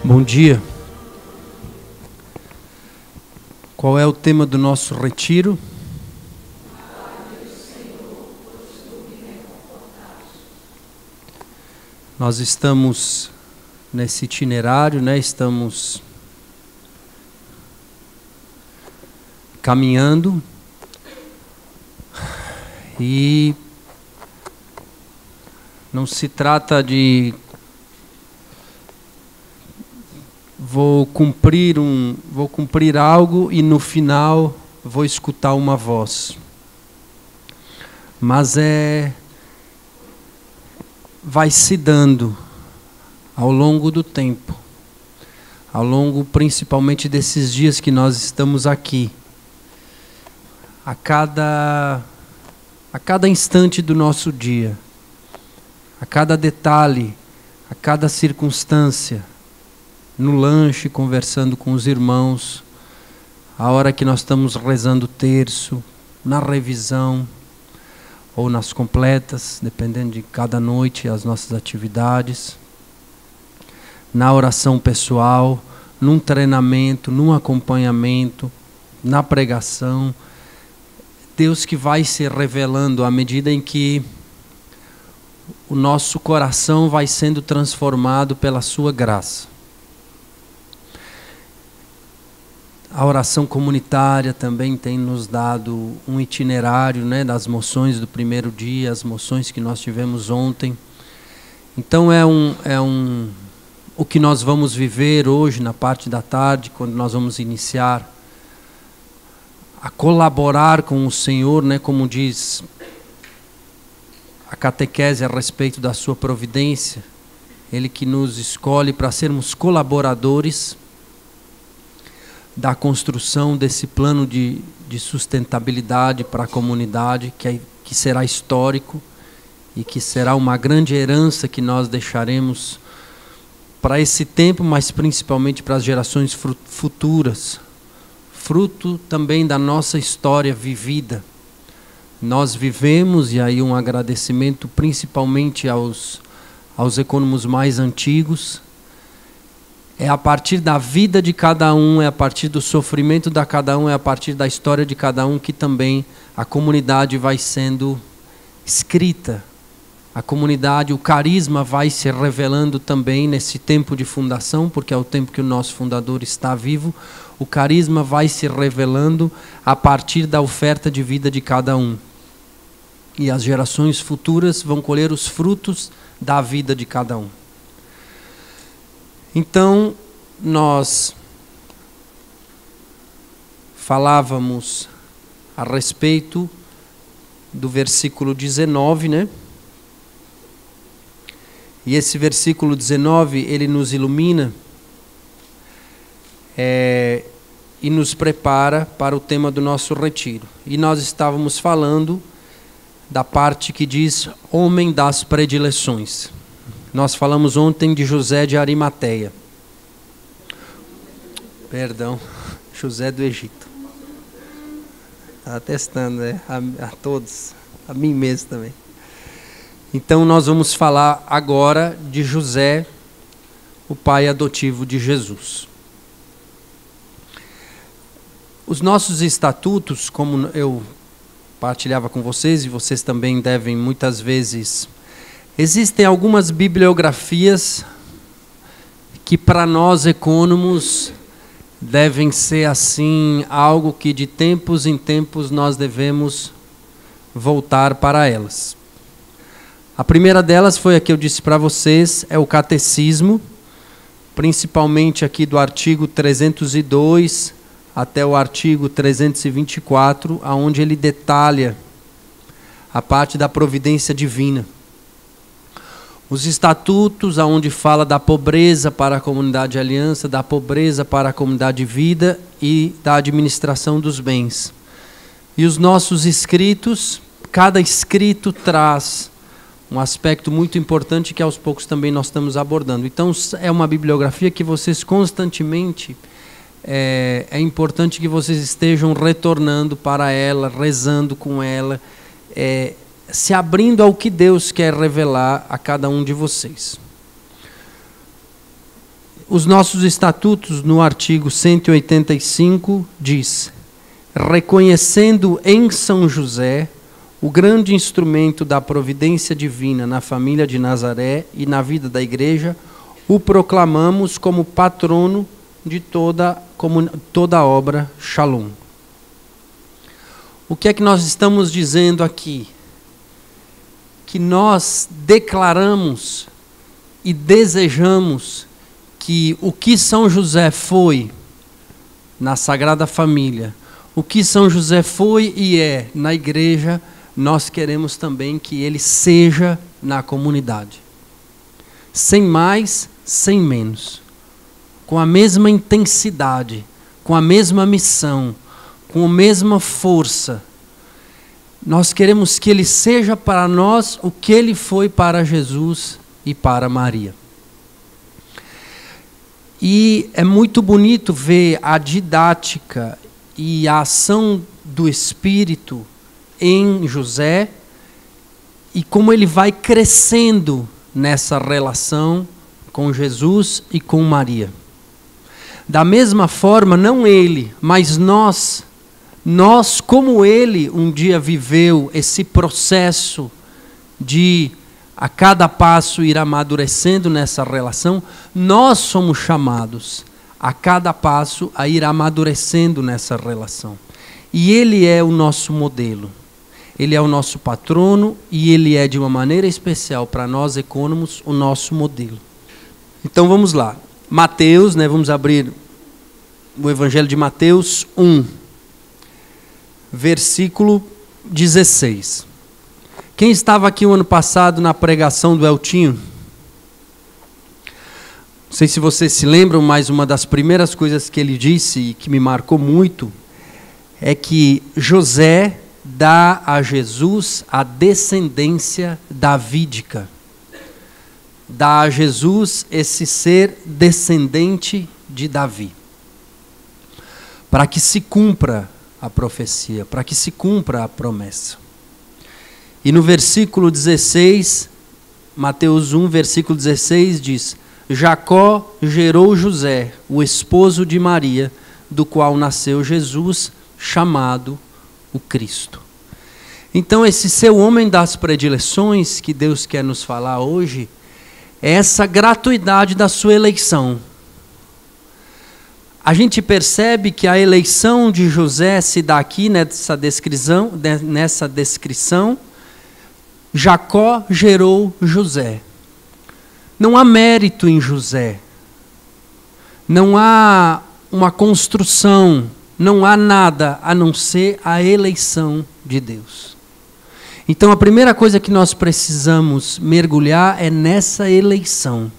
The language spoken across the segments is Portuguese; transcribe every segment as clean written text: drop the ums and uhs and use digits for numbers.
Bom dia. Qual é o tema do nosso retiro? Nós estamos nesse itinerário, né? Estamos caminhando e não se trata de vou cumprir algo e no final vou escutar uma voz. Mas vai se dando ao longo do tempo, ao longo principalmente desses dias que nós estamos aqui. A cada instante do nosso dia, a cada detalhe, a cada circunstância, no lanche, conversando com os irmãos, a hora que nós estamos rezando o terço, na revisão ou nas completas, dependendo de cada noite, as nossas atividades, na oração pessoal, num treinamento, num acompanhamento, na pregação. Deus que vai se revelando à medida em que o nosso coração vai sendo transformado pela sua graça. A oração comunitária também tem nos dado um itinerário, né, das moções do primeiro dia, as moções que nós tivemos ontem. Então o que nós vamos viver hoje na parte da tarde, quando nós vamos iniciar a colaborar com o Senhor, né, como diz a catequese a respeito da sua providência, Ele que nos escolhe para sermos colaboradores da construção desse plano de sustentabilidade para a comunidade, que será histórico e que será uma grande herança que nós deixaremos para esse tempo, mas principalmente para as gerações futuras, fruto também da nossa história vivida. Nós vivemos, e aí um agradecimento principalmente aos ecônomos mais antigos. É a partir da vida de cada um, é a partir do sofrimento de cada um, é a partir da história de cada um que também a comunidade vai sendo escrita. A comunidade, o carisma vai se revelando também nesse tempo de fundação, porque é o tempo que o nosso fundador está vivo. O carisma vai se revelando a partir da oferta de vida de cada um. E as gerações futuras vão colher os frutos da vida de cada um. Então, nós falávamos a respeito do versículo 19, né? E esse versículo 19, ele nos ilumina e nos prepara para o tema do nosso retiro. E nós estávamos falando da parte que diz homem das predileções. Nós falamos ontem de José de Arimateia. Perdão, José do Egito. Estava testando, né? A todos, a mim mesmo também. Então nós vamos falar agora de José, o pai adotivo de Jesus. Os nossos estatutos, como eu partilhava com vocês, e vocês também devem muitas vezes... Existem algumas bibliografias que para nós ecônomos devem ser assim, algo que de tempos em tempos nós devemos voltar para elas. A primeira delas foi a que eu disse para vocês, é o Catecismo, principalmente aqui do artigo 302 até o artigo 324, onde ele detalha a parte da providência divina. Os estatutos, onde fala da pobreza para a comunidade de aliança, da pobreza para a comunidade de vida e da administração dos bens. E os nossos escritos, cada escrito traz um aspecto muito importante que aos poucos também nós estamos abordando. Então é uma bibliografia que vocês constantemente, é importante que vocês estejam retornando para ela, rezando com ela, se abrindo ao que Deus quer revelar a cada um de vocês. os nossos estatutos, no artigo 185, diz: reconhecendo em São José o grande instrumento da providência divina na família de Nazaré e na vida da igreja, o proclamamos como patrono de toda a obra Shalom. O que é que nós estamos dizendo aqui? Que nós declaramos e desejamos que o que São José foi na Sagrada Família, o que São José foi e é na igreja, nós queremos também que ele seja na comunidade. Sem mais, sem menos. Com a mesma intensidade, com a mesma missão, com a mesma força. Nós queremos que ele seja para nós o que ele foi para Jesus e para Maria. E é muito bonito ver a didática e a ação do Espírito em José e como ele vai crescendo nessa relação com Jesus e com Maria. Da mesma forma, não ele, mas nós como ele um dia viveu esse processo de a cada passo ir amadurecendo nessa relação, nós somos chamados a cada passo a ir amadurecendo nessa relação. E ele é o nosso modelo. Ele é o nosso patrono e ele é, de uma maneira especial, para nós ecônomos, o nosso modelo. Então vamos lá. Mateus, vamos abrir o Evangelho de Mateus 1, versículo 16. Quem estava aqui o ano passado na pregação do Eltinho? Não sei se vocês se lembram, mas uma das primeiras coisas que ele disse e que me marcou muito é que José dá a Jesus a descendência davídica. Dá a Jesus esse ser descendente de Davi. Para que se cumpra a profecia, para que se cumpra a promessa. E no versículo 16, Mateus 1, versículo 16 diz: Jacó gerou José, o esposo de Maria, do qual nasceu Jesus, chamado o Cristo. Então esse seu homem das predileções que Deus quer nos falar hoje é essa gratuidade da sua eleição. A gente percebe que a eleição de José se dá aqui nessa descrição. Jacó gerou José. Não há mérito em José. Não há uma construção. Não há nada a não ser a eleição de Deus. Então a primeira coisa que nós precisamos mergulhar é nessa eleição.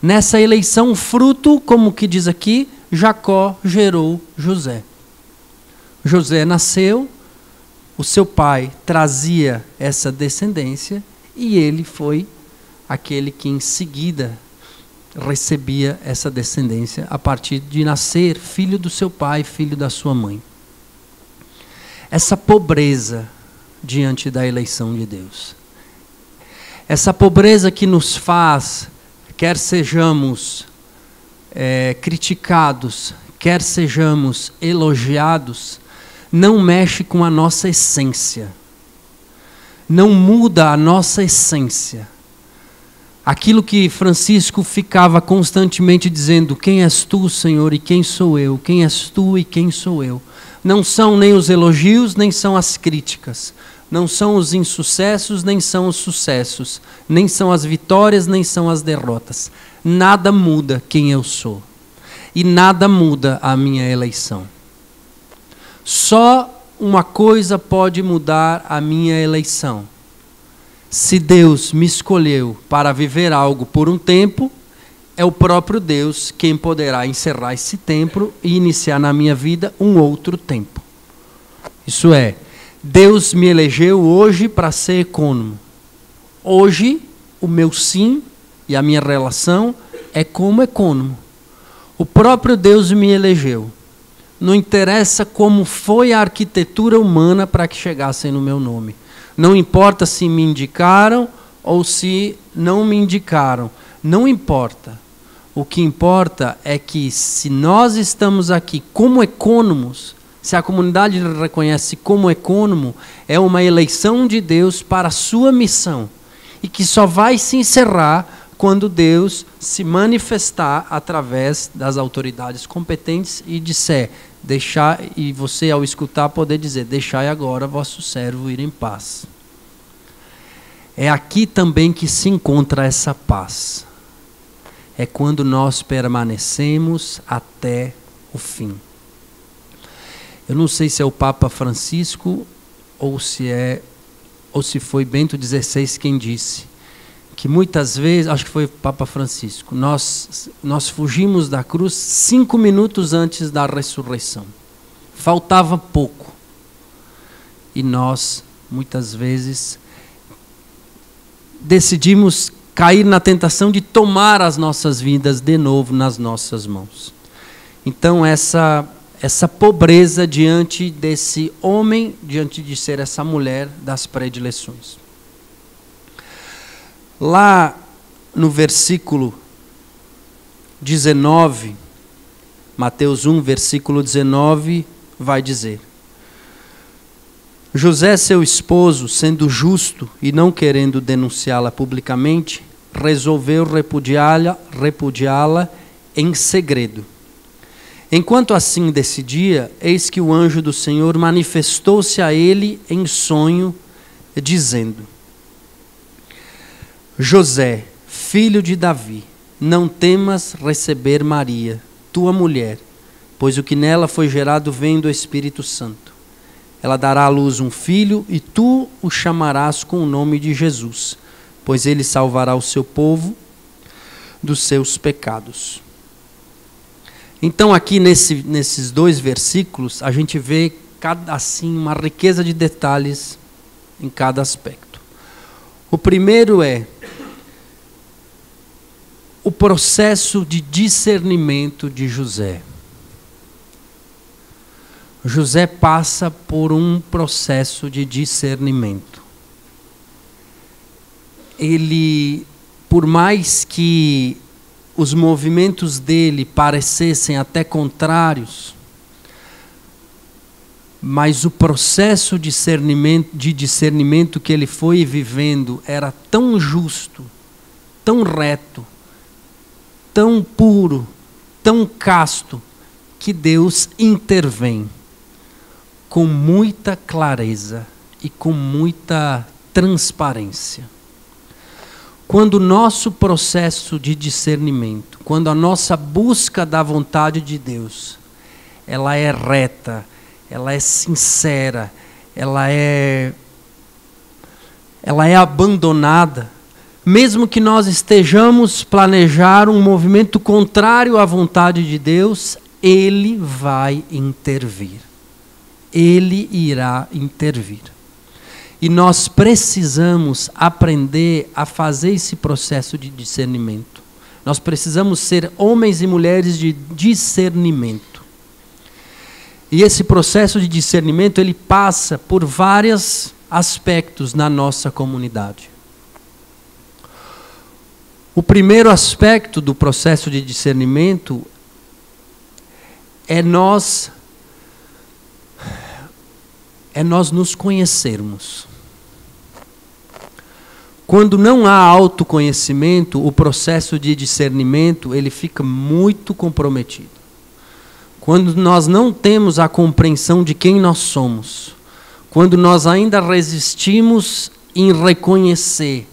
Nessa eleição, fruto, como que diz aqui, Jacó gerou José. José nasceu, o seu pai trazia essa descendência e ele foi aquele que em seguida recebia essa descendência a partir de nascer filho do seu pai, filho da sua mãe. Essa pobreza diante da eleição de Deus. Essa pobreza que nos faz, quer sejamos criticados, quer sejamos elogiados, não mexe com a nossa essência. Não muda a nossa essência. Aquilo que Francisco ficava constantemente dizendo: quem és tu, Senhor, e quem sou eu? Quem és tu e quem sou eu? Não são nem os elogios, nem são as críticas. Não são os insucessos, nem são os sucessos. Nem são as vitórias, nem são as derrotas. Nada muda quem eu sou. E nada muda a minha eleição. Só uma coisa pode mudar a minha eleição. Se Deus me escolheu para viver algo por um tempo, é o próprio Deus quem poderá encerrar esse tempo e iniciar na minha vida um outro tempo. Isso é, Deus me elegeu hoje para ser ecônomo. Hoje, o meu sim e a minha relação é como ecônomo. O próprio Deus me elegeu. Não interessa como foi a arquitetura humana para que chegassem no meu nome. Não importa se me indicaram ou se não me indicaram. Não importa. O que importa é que se nós estamos aqui como econômos, se a comunidade reconhece como econômo, é uma eleição de Deus para a sua missão. E que só vai se encerrar quando Deus se manifestar através das autoridades competentes e disser, deixar, e você ao escutar poder dizer, deixai agora vosso servo ir em paz. É aqui também que se encontra essa paz. É quando nós permanecemos até o fim. Eu não sei se é o Papa Francisco ou se foi Bento XVI quem disse que muitas vezes, acho que foi o Papa Francisco, nós fugimos da cruz 5 minutos antes da ressurreição. Faltava pouco. E nós, muitas vezes, decidimos cair na tentação de tomar as nossas vidas de novo nas nossas mãos. Então essa pobreza diante desse homem, diante de ser essa mulher das predileções. Lá no versículo 19, Mateus 1, versículo 19, vai dizer: José, seu esposo, sendo justo e não querendo denunciá-la publicamente, resolveu repudiá-la em segredo. Enquanto assim decidia, eis que o anjo do Senhor manifestou-se a ele em sonho, dizendo: José, filho de Davi, não temas receber Maria, tua mulher, pois o que nela foi gerado vem do Espírito Santo. Ela dará à luz um filho, e tu o chamarás com o nome de Jesus, pois ele salvará o seu povo dos seus pecados. Então aqui nesses 2 versículos, a gente vê assim uma riqueza de detalhes em cada aspecto. O primeiro é o processo de discernimento de José. José passa por um processo de discernimento. Ele, por mais que os movimentos dele parecessem até contrários, mas o processo de discernimento que ele foi vivendo era tão justo, tão reto, tão puro, tão casto, que Deus intervém com muita clareza e com muita transparência. Quando o nosso processo de discernimento, quando a nossa busca da vontade de Deus, ela é reta, ela é sincera, ela é abandonada, mesmo que nós estejamos planejar um movimento contrário à vontade de Deus, Ele vai intervir. Ele irá intervir. E nós precisamos aprender a fazer esse processo de discernimento. Nós precisamos ser homens e mulheres de discernimento. E esse processo de discernimento, ele passa por vários aspectos na nossa comunidade. O primeiro aspecto do processo de discernimento é nós nos conhecermos. Quando não há autoconhecimento, o processo de discernimento ele fica muito comprometido. Quando nós não temos a compreensão de quem nós somos, quando nós ainda resistimos em reconhecer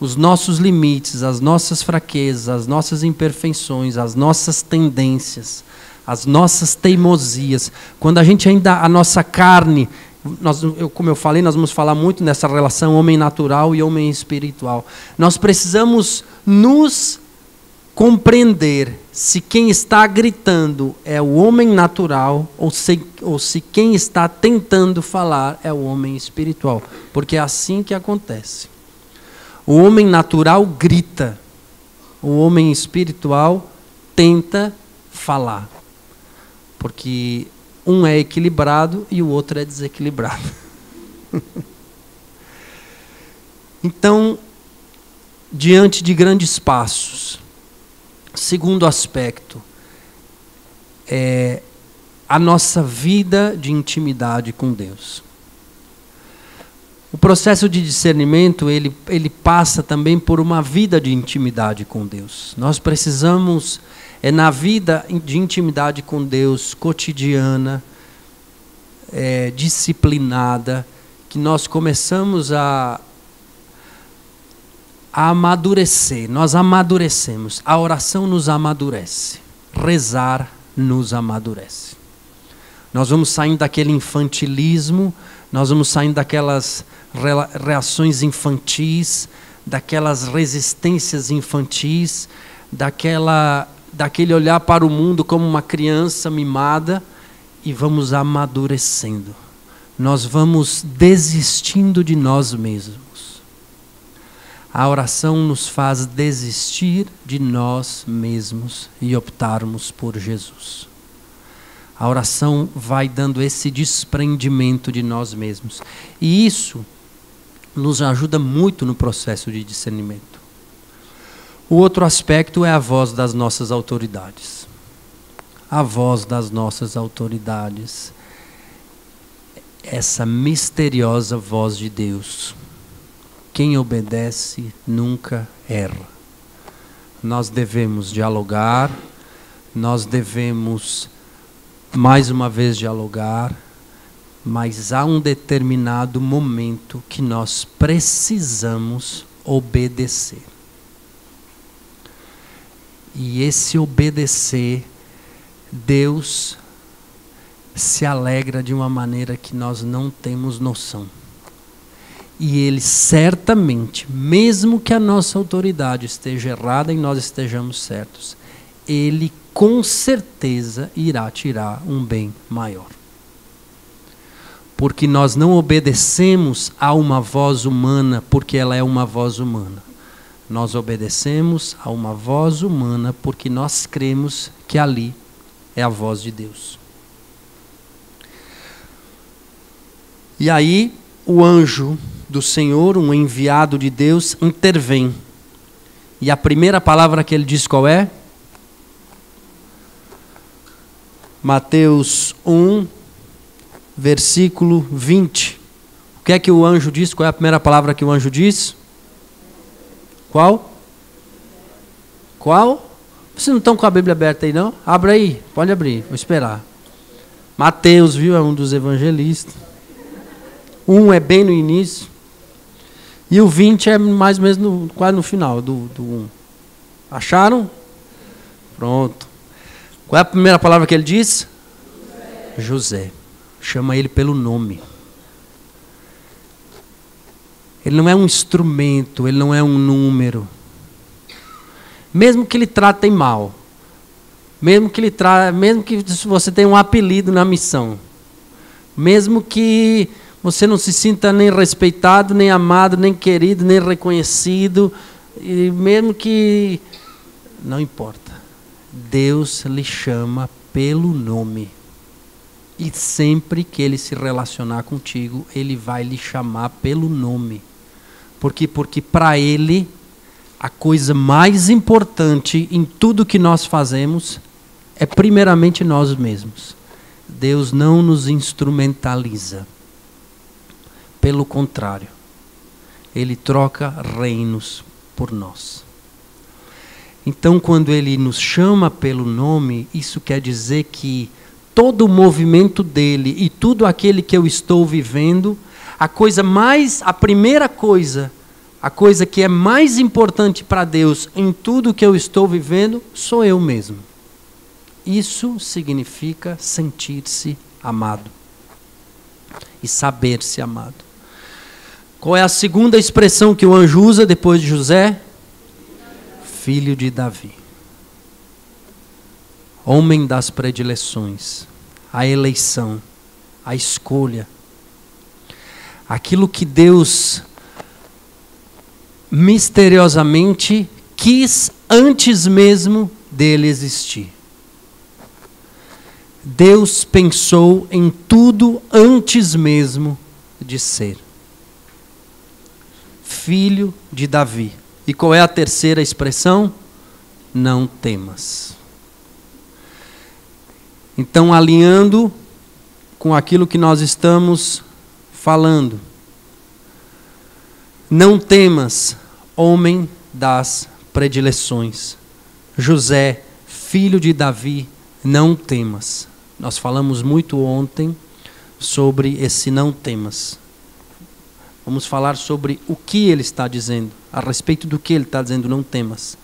os nossos limites, as nossas fraquezas, as nossas imperfeições, as nossas tendências, as nossas teimosias, quando a gente ainda, a nossa carne, como eu falei, nós vamos falar muito nessa relação homem natural e homem espiritual. Nós precisamos nos compreender se quem está gritando é o homem natural ou se quem está tentando falar é o homem espiritual. Porque é assim que acontece. O homem natural grita, o homem espiritual tenta falar. Porque um é equilibrado e o outro é desequilibrado. Então, diante de grandes passos, Segundo aspecto é a nossa vida de intimidade com Deus. O processo de discernimento, ele passa também por uma vida de intimidade com Deus. Nós precisamos, na vida de intimidade com Deus, cotidiana, disciplinada, que nós começamos a amadurecer. Nós amadurecemos. A oração nos amadurece. Rezar nos amadurece. Nós vamos saindo daquele infantilismo, nós vamos saindo daquelas reações infantis, daquelas resistências infantis, daquele olhar para o mundo como uma criança mimada, e vamos amadurecendo. Nós vamos desistindo de nós mesmos. A oração nos faz desistir de nós mesmos e optarmos por Jesus. A oração vai dando esse desprendimento de nós mesmos. E isso nos ajuda muito no processo de discernimento. O outro aspecto é a voz das nossas autoridades. A voz das nossas autoridades. Essa misteriosa voz de Deus. Quem obedece nunca erra. Nós devemos dialogar, nós devemos mais uma vez dialogar, mas há um determinado momento que nós precisamos obedecer. E esse obedecer, Deus se alegra de uma maneira que nós não temos noção. E Ele certamente, mesmo que a nossa autoridade esteja errada e nós estejamos certos, Ele com certeza irá tirar um bem maior. Porque nós não obedecemos a uma voz humana porque ela é uma voz humana. Nós obedecemos a uma voz humana porque nós cremos que ali é a voz de Deus. E aí o anjo do Senhor, um enviado de Deus, intervém. E a primeira palavra que ele diz qual é? Mateus 1, versículo 20. O que é que o anjo diz? Qual é a primeira palavra que o anjo diz? Qual? Qual? Vocês não estão com a Bíblia aberta aí, não? Abra aí, pode abrir, vou esperar. Mateus, viu? É um dos evangelistas. 1 é bem no início. E o 20 é mais ou menos quase no final do 1. Acharam? Pronto. Qual é a primeira palavra que ele diz? José. Chama ele pelo nome. Ele não é um instrumento, ele não é um número. Mesmo que ele tratem mal, mesmo que você tenha um apelido na missão, mesmo que você não se sinta nem respeitado, nem amado, nem querido, nem reconhecido, e mesmo que... não importa. Deus lhe chama pelo nome. E sempre que ele se relacionar contigo, ele vai lhe chamar pelo nome. Porque para ele, a coisa mais importante em tudo que nós fazemos é primeiramente nós mesmos. Deus não nos instrumentaliza. Pelo contrário, Ele troca reinos por nós. Então, quando Ele nos chama pelo nome, isso quer dizer que todo o movimento dEle e tudo aquele que eu estou vivendo, a primeira coisa, a coisa que é mais importante para Deus em tudo que eu estou vivendo, sou eu mesmo. Isso significa sentir-se amado e saber-se amado. Qual é a segunda expressão que o anjo usa depois de José? Filho de Davi. Homem das predileções, a eleição, a escolha. Aquilo que Deus misteriosamente quis antes mesmo dele existir. Deus pensou em tudo antes mesmo de ser. Filho de Davi. E qual é a terceira expressão? não temas. Então, alinhando com aquilo que nós estamos falando, não temas, homem das predileções. José, filho de Davi, não temas. Nós falamos muito ontem sobre esse não temas. Vamos falar sobre o que ele está dizendo, a respeito do que ele está dizendo, não temas.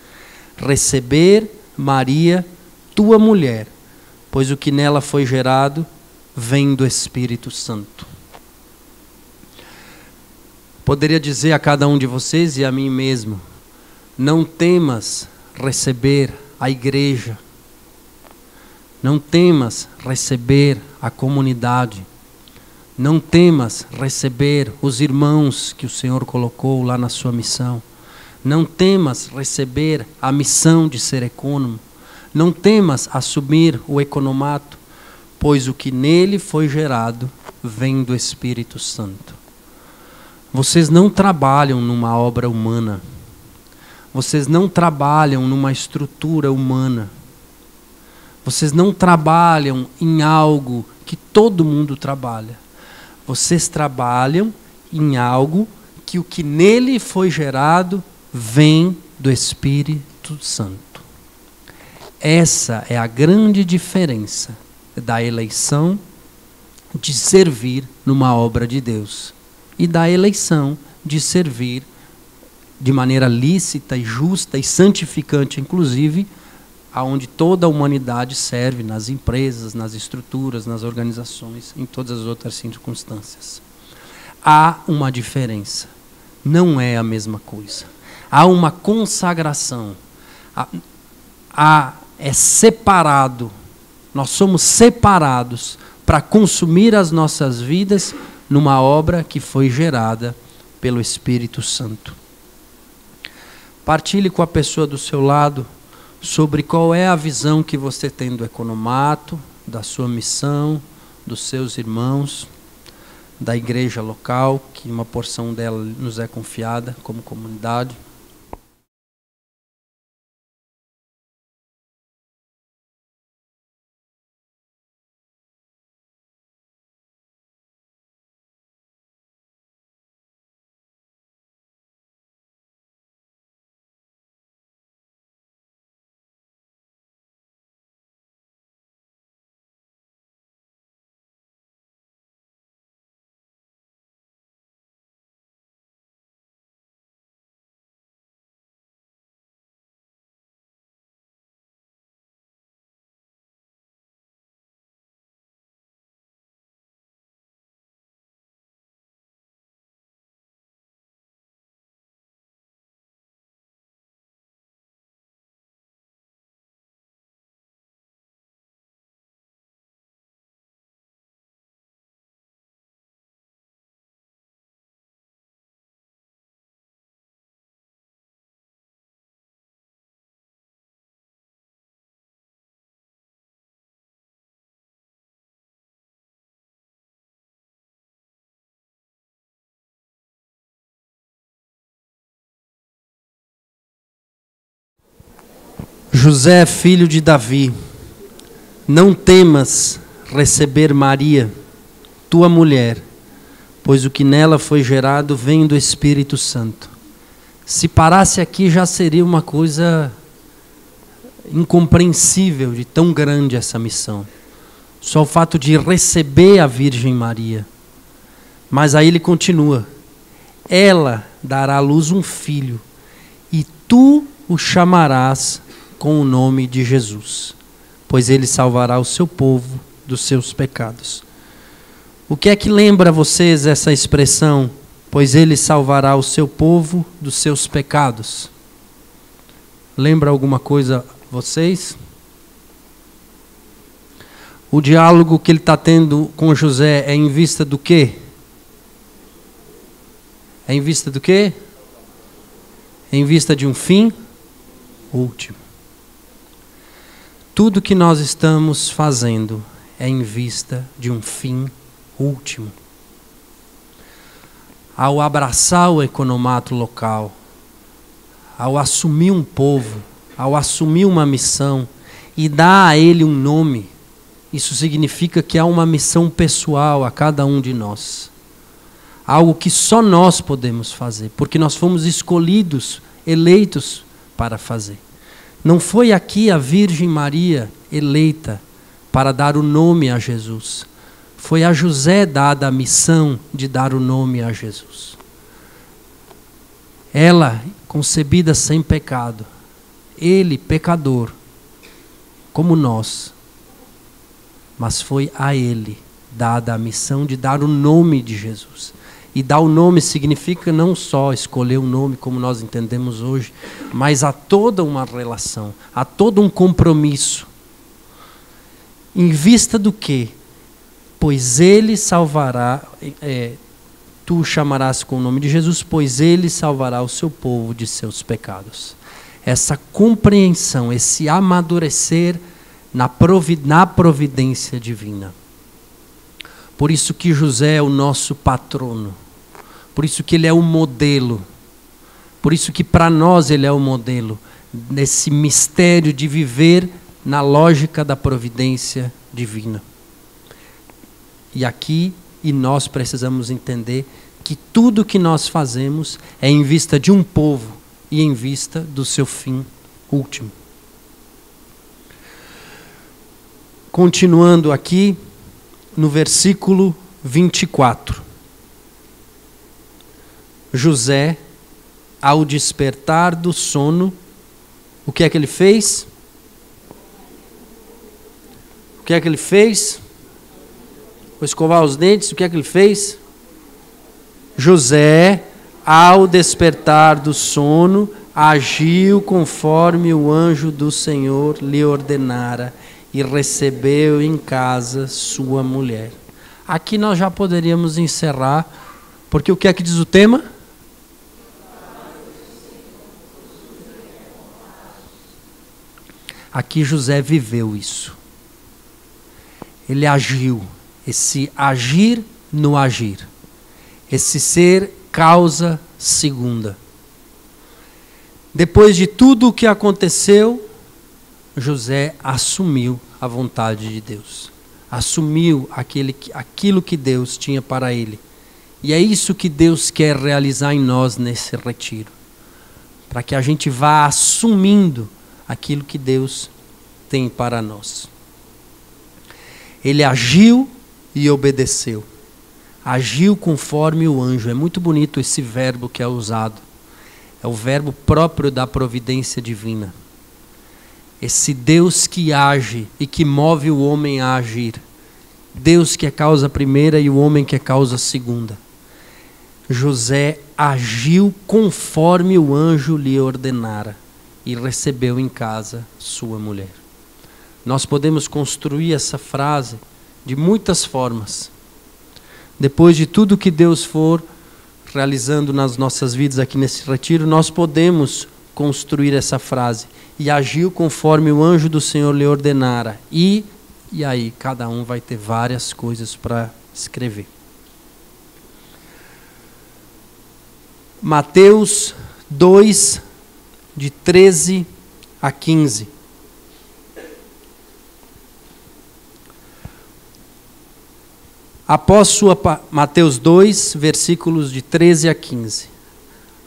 Receber Maria, tua mulher, pois o que nela foi gerado vem do Espírito Santo. Poderia dizer a cada um de vocês e a mim mesmo, não temas receber a igreja, não temas receber a comunidade, não temas receber os irmãos que o Senhor colocou lá na sua missão, não temas receber a missão de ser econômico, não temas assumir o economato, pois o que nele foi gerado vem do Espírito Santo. Vocês não trabalham numa obra humana. Vocês não trabalham numa estrutura humana. Vocês não trabalham em algo que todo mundo trabalha. Vocês trabalham em algo que o que nele foi gerado vem do Espírito Santo. Essa é a grande diferença da eleição de servir numa obra de Deus e da eleição de servir de maneira lícita e justa e santificante, inclusive, aonde toda a humanidade serve, nas empresas, nas estruturas, nas organizações, em todas as outras circunstâncias. Há uma diferença. Não é a mesma coisa. Há uma consagração. É separado. Nós somos separados para consumir as nossas vidas numa obra que foi gerada pelo Espírito Santo. Partilhe com a pessoa do seu lado sobre qual é a visão que você tem do economato, da sua missão, dos seus irmãos, da igreja local, que uma porção dela nos é confiada como comunidade. José, filho de Davi, não temas receber Maria, tua mulher, pois o que nela foi gerado vem do Espírito Santo. Se parasse aqui já seria uma coisa incompreensível de tão grande essa missão. Só o fato de receber a Virgem Maria. Mas aí ele continua. Ela dará à luz um filho, e tu o chamarás com o nome de Jesus, pois ele salvará o seu povo dos seus pecados. O que é que lembra a vocês essa expressão, pois ele salvará o seu povo dos seus pecados? Lembra alguma coisa a vocês? O diálogo que ele está tendo com José é em vista do quê? É em vista do quê? É em vista de um fim último. Tudo que nós estamos fazendo é em vista de um fim último. Ao abraçar o economato local, ao assumir um povo, ao assumir uma missão e dar a ele um nome, isso significa que há uma missão pessoal a cada um de nós. Algo que só nós podemos fazer, porque nós fomos escolhidos, eleitos para fazer. Não foi aqui a Virgem Maria eleita para dar o nome a Jesus. Foi a José dada a missão de dar o nome a Jesus. Ela, concebida sem pecado. Ele, pecador, como nós. Mas foi a ele dada a missão de dar o nome de Jesus. E dar o nome significa não só escolher um nome como nós entendemos hoje, mas há toda uma relação, há todo um compromisso. Em vista do quê? Pois ele salvará, tu o chamarás com o nome de Jesus, pois ele salvará o seu povo de seus pecados. Essa compreensão, esse amadurecer na providência divina. Por isso que José é o nosso patrono. Por isso que ele é o modelo. Por isso que para nós ele é o modelo. Nesse mistério de viver na lógica da providência divina. E nós precisamos entender que tudo que nós fazemos é em vista de um povo e em vista do seu fim último. Continuando aqui, no versículo 24. José, ao despertar do sono, o que é que ele fez? O que é que ele fez? Foi escovar os dentes, o que é que ele fez? José, ao despertar do sono, agiu conforme o anjo do Senhor lhe ordenara e recebeu em casa sua mulher. Aqui nós já poderíamos encerrar, porque o que é que diz o tema? Aqui José viveu isso. Ele agiu. Esse agir no agir. Esse ser causa segunda. Depois de tudo o que aconteceu, José assumiu a vontade de Deus. Assumiu aquilo que Deus tinha para ele. E é isso que Deus quer realizar em nós nesse retiro. Para que a gente vá assumindo aquilo que Deus tem para nós. Ele agiu e obedeceu. Agiu conforme o anjo. É muito bonito esse verbo que é usado. É o verbo próprio da providência divina. Esse Deus que age e que move o homem a agir. Deus que é causa primeira e o homem que é causa segunda. José agiu conforme o anjo lhe ordenara e recebeu em casa sua mulher. Nós podemos construir essa frase de muitas formas. Depois de tudo que Deus for realizando nas nossas vidas aqui nesse retiro, nós podemos construir essa frase. E agiu conforme o anjo do Senhor lhe ordenara. E aí cada um vai ter várias coisas para escrever. Mateus 2, de 13 a 15. Mateus 2, versículos de 13 a 15.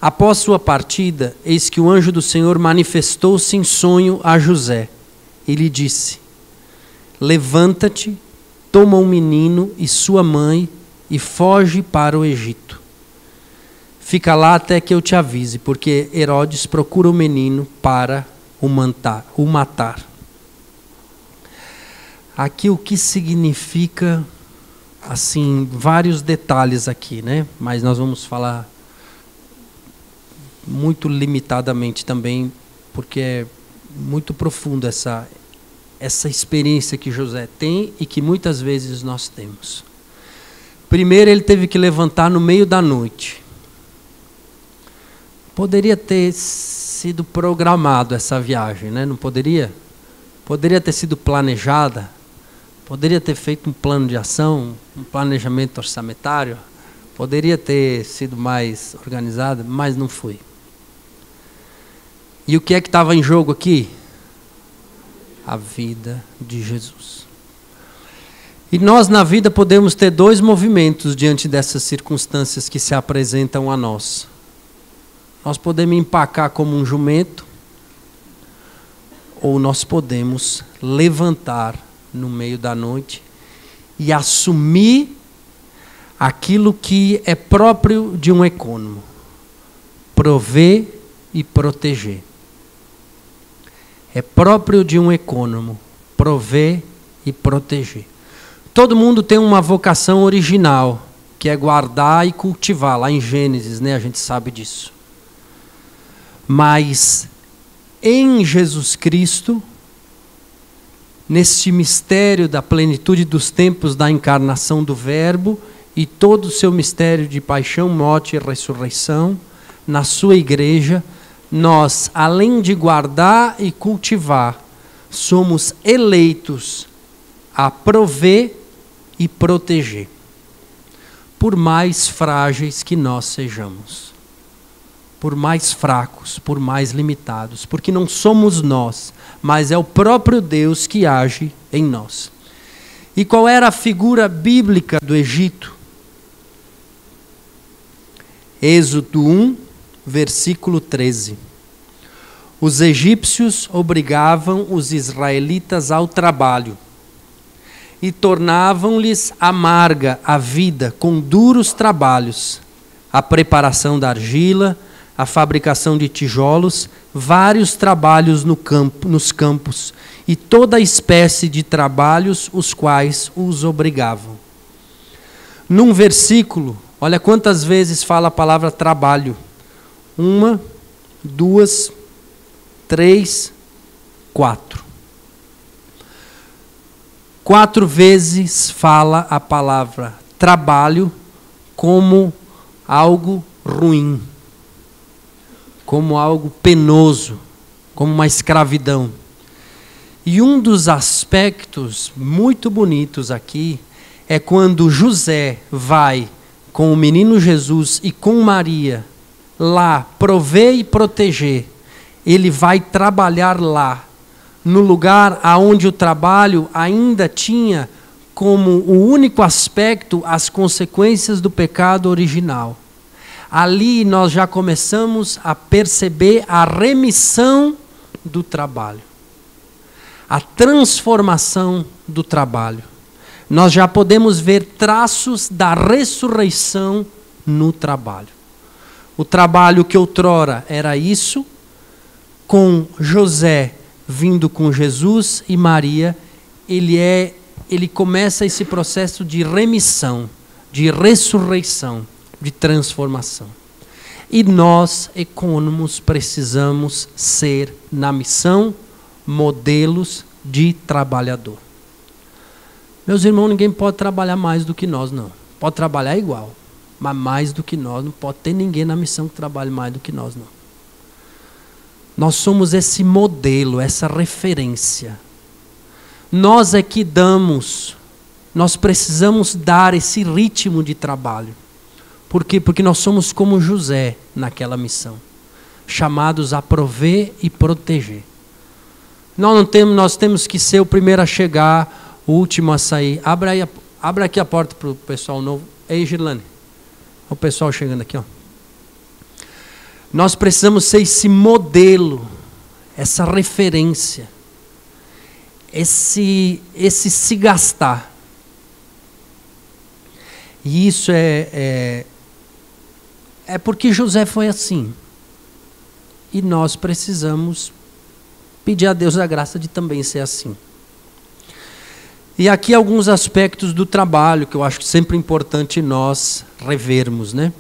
Após sua partida, eis que o anjo do Senhor manifestou-se em sonho a José. E lhe disse: levanta-te, toma um menino e sua mãe e foge para o Egito. Fica lá até que eu te avise, porque Herodes procura o menino para o matar. Aqui o que significa, assim, vários detalhes aqui, né? Mas nós vamos falar muito limitadamente também, porque é muito profundo essa experiência que José tem e que muitas vezes nós temos. Primeiro, ele teve que levantar no meio da noite. Poderia ter sido programado essa viagem, né? Não poderia? Poderia ter sido planejada. Poderia ter feito um plano de ação, um planejamento orçamentário. Poderia ter sido mais organizada, mas não foi. E o que é que estava em jogo aqui? A vida de Jesus. E nós na vida podemos ter dois movimentos diante dessas circunstâncias que se apresentam a nós. Nós podemos empacar como um jumento, ou nós podemos levantar no meio da noite e assumir aquilo que é próprio de um econômico: prover e proteger. É próprio de um econômico prover e proteger. Todo mundo tem uma vocação original, que é guardar e cultivar, lá em Gênesis, né? A gente sabe disso. Mas em Jesus Cristo, neste mistério da plenitude dos tempos da encarnação do Verbo e todo o seu mistério de paixão, morte e ressurreição, na sua igreja, nós, além de guardar e cultivar, somos eleitos a prover e proteger, por mais frágeis que nós sejamos, por mais fracos, por mais limitados, porque não somos nós, mas é o próprio Deus que age em nós. E qual era a figura bíblica do Egito? Êxodo 1, versículo 13. Os egípcios obrigavam os israelitas ao trabalho e tornavam-lhes amarga a vida com duros trabalhos, a preparação da argila, a fabricação de tijolos, vários trabalhos nos campos e toda espécie de trabalhos os quais os obrigavam. Num versículo, olha quantas vezes fala a palavra trabalho. 1, 2, 3, 4. 4 vezes fala a palavra trabalho como algo ruim, como algo penoso, como uma escravidão. E um dos aspectos muito bonitos aqui é quando José vai com o menino Jesus e com Maria lá prover e proteger. Ele vai trabalhar lá, no lugar aonde o trabalho ainda tinha como o único aspecto as consequências do pecado original. Ali nós já começamos a perceber a remissão do trabalho, a transformação do trabalho. Nós já podemos ver traços da ressurreição no trabalho. O trabalho que outrora era isso, com José vindo com Jesus e Maria, ele começa esse processo de remissão, de ressurreição, de transformação. E nós, econômicos, precisamos ser, na missão, modelos de trabalhador. Meus irmãos, ninguém pode trabalhar mais do que nós, não. Pode trabalhar igual, mas mais do que nós. Não pode ter ninguém na missão que trabalhe mais do que nós, não. Nós somos esse modelo, essa referência. Nós é que damos, nós precisamos dar esse ritmo de trabalho. Por quê? Porque nós somos como José naquela missão, chamados a prover e proteger. Nós temos que ser o primeiro a chegar, o último a sair. Abra aqui a porta para o pessoal novo. Ei, Girlane, o pessoal chegando aqui, ó. Nós precisamos ser esse modelo, essa referência, esse se gastar. E isso é porque José foi assim. E nós precisamos pedir a Deus a graça de também ser assim. E aqui alguns aspectos do trabalho que eu acho sempre importante nós revermos, né?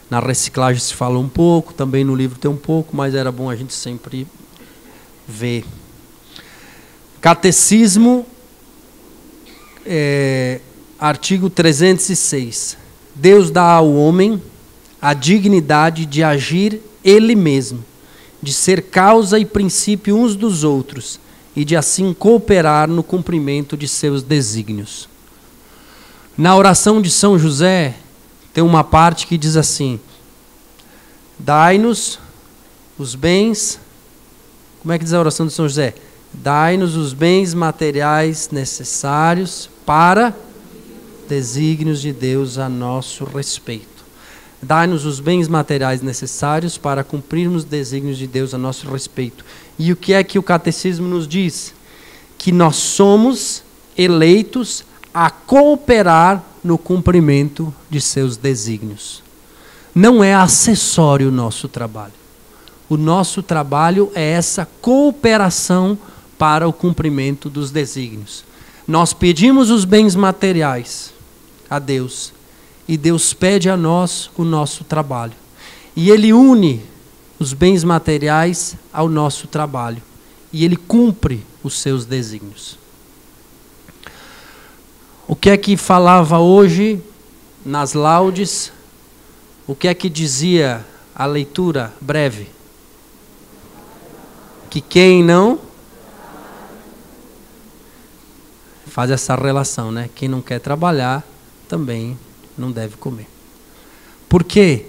Na reciclagem se fala um pouco, também no livro tem um pouco, mas era bom a gente sempre ver. Catecismo, artigo 306. Deus dá ao homem a dignidade de agir ele mesmo, de ser causa e princípio uns dos outros, e de assim cooperar no cumprimento de seus desígnios. Na oração de São José, tem uma parte que diz assim: dai-nos os bens, como é que diz a oração de São José? Dai-nos os bens materiais necessários para desígnios de Deus a nosso respeito. Dai-nos os bens materiais necessários para cumprirmos os desígnios de Deus a nosso respeito. E o que é que o catecismo nos diz? Que nós somos eleitos a cooperar no cumprimento de seus desígnios. Não é acessório o nosso trabalho. O nosso trabalho é essa cooperação para o cumprimento dos desígnios. Nós pedimos os bens materiais a Deus. E Deus pede a nós o nosso trabalho. E Ele une os bens materiais ao nosso trabalho. E Ele cumpre os seus desígnios. O que é que falava hoje nas laudes? O que é que dizia a leitura breve? Que quem não... Faz essa relação, né? Quem não quer trabalhar também não deve comer. Por quê?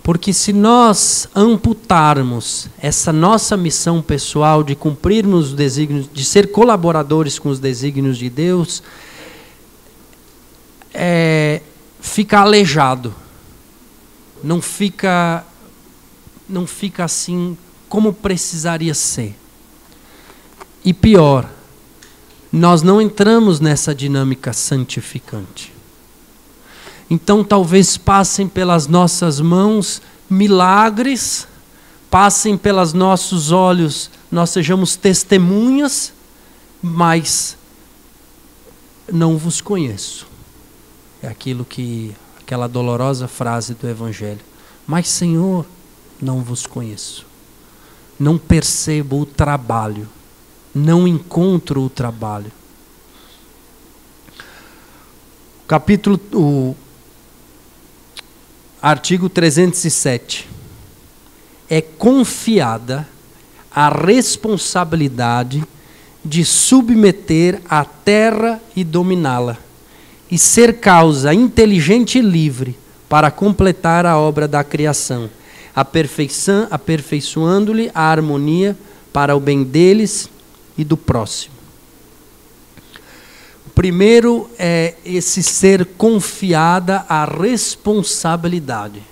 Porque se nós amputarmos essa nossa missão pessoal de cumprirmos os desígnios, de ser colaboradores com os desígnios de Deus, fica aleijado. Não fica assim como precisaria ser. E pior, nós não entramos nessa dinâmica santificante. Então talvez passem pelas nossas mãos milagres, passem pelos nossos olhos, nós sejamos testemunhas, mas não vos conheço. É aquela dolorosa frase do Evangelho. Mas, Senhor, não vos conheço. Não percebo o trabalho. Não encontro o trabalho. Artigo 307. É confiada a responsabilidade de submeter a terra e dominá-la, e ser causa inteligente e livre para completar a obra da criação, aperfeiçoando-lhe a harmonia para o bem deles e do próximo. Primeiro é esse ser confiada a responsabilidade.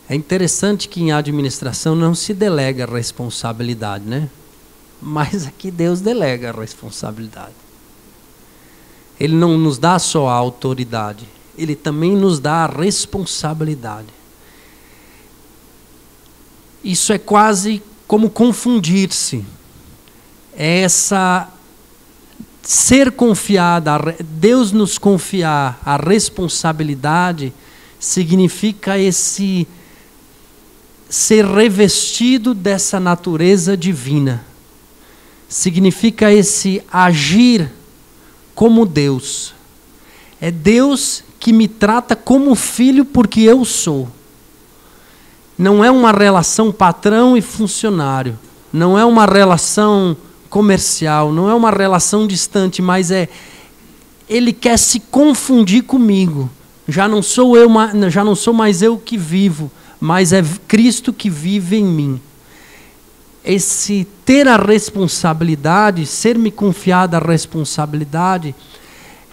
É interessante que em administração não se delega a responsabilidade, né? Mas aqui Deus delega a responsabilidade. Ele não nos dá só a autoridade, Ele também nos dá a responsabilidade. Isso é quase como confundir-se. É essa... Ser confiada, Deus nos confiar a responsabilidade, significa esse ser revestido dessa natureza divina. Significa esse agir como Deus. É Deus que me trata como filho porque eu sou. Não é uma relação patrão e funcionário. Não é uma relação comercial, não é uma relação distante, mas Ele quer se confundir comigo. Já não sou mais eu que vivo, mas é Cristo que vive em mim. Esse ter a responsabilidade, ser-me confiado a responsabilidade,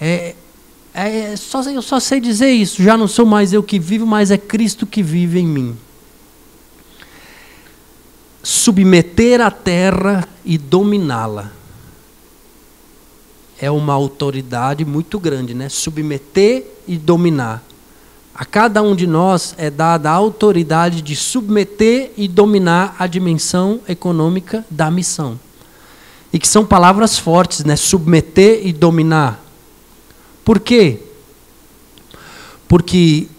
eu só sei dizer isso. Já não sou mais eu que vivo, mas é Cristo que vive em mim. Submeter a terra e dominá-la. É uma autoridade muito grande, né? Submeter e dominar. A cada um de nós é dada a autoridade de submeter e dominar a dimensão econômica da missão. E que são palavras fortes, né? Submeter e dominar. Por quê? Porque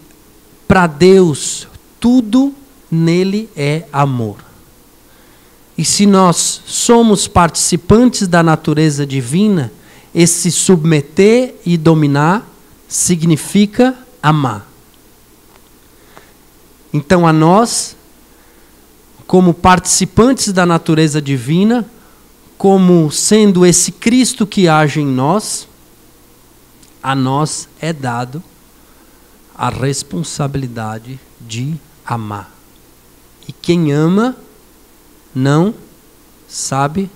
para Deus tudo nele é amor. E se nós somos participantes da natureza divina, esse submeter e dominar significa amar. Então a nós, como participantes da natureza divina, como sendo esse Cristo que age em nós, a nós é dado a responsabilidade de amar. E quem ama não sabe,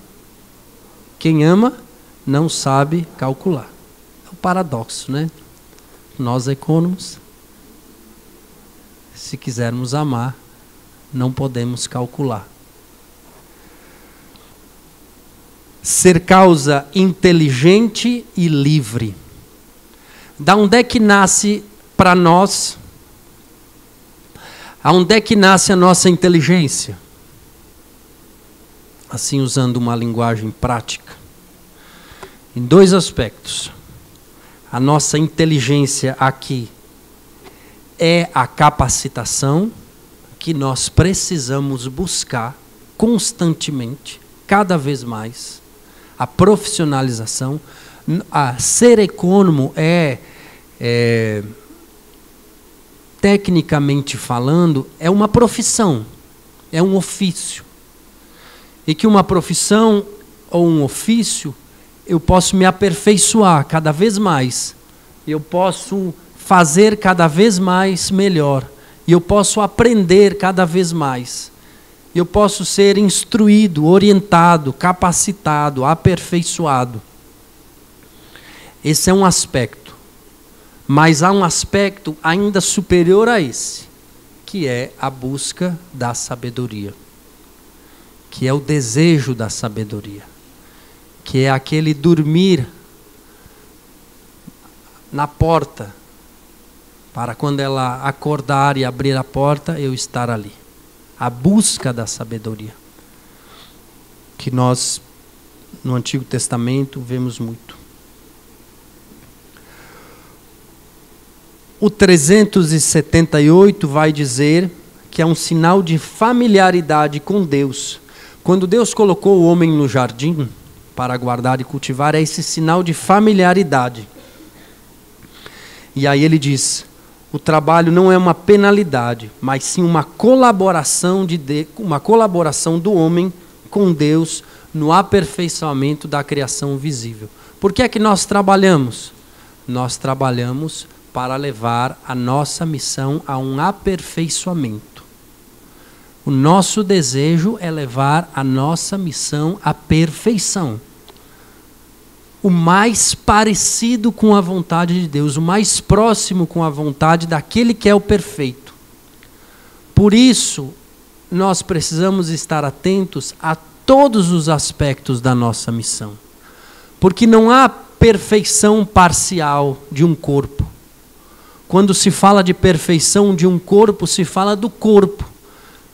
quem ama não sabe calcular. É um paradoxo, né? Nós econômicos, se quisermos amar, não podemos calcular. Ser causa inteligente e livre. Da onde é que nasce para nós? Aonde é que nasce a nossa inteligência? Assim, usando uma linguagem prática. Em dois aspectos. A nossa inteligência aqui é a capacitação que nós precisamos buscar constantemente, cada vez mais. A profissionalização. A ser econômico tecnicamente falando, é uma profissão, é um ofício. E que uma profissão ou um ofício, eu posso me aperfeiçoar cada vez mais. Eu posso fazer cada vez mais melhor. E eu posso aprender cada vez mais. Eu posso ser instruído, orientado, capacitado, aperfeiçoado. Esse é um aspecto. Mas há um aspecto ainda superior a esse, que é a busca da sabedoria. Que é o desejo da sabedoria. Que é aquele dormir na porta, para quando ela acordar e abrir a porta, eu estar ali. A busca da sabedoria. Que nós, no Antigo Testamento, vemos muito. O 378 vai dizer que é um sinal de familiaridade com Deus. Quando Deus colocou o homem no jardim para guardar e cultivar, é esse sinal de familiaridade. E aí ele diz, o trabalho não é uma penalidade, mas sim uma colaboração do homem com Deus no aperfeiçoamento da criação visível. Por que é que nós trabalhamos? Nós trabalhamos para levar a nossa missão a um aperfeiçoamento. O nosso desejo é levar a nossa missão à perfeição. O mais parecido com a vontade de Deus, o mais próximo com a vontade daquele que é o perfeito. Por isso, nós precisamos estar atentos a todos os aspectos da nossa missão. Porque não há perfeição parcial de um corpo. Quando se fala de perfeição de um corpo, se fala do corpo.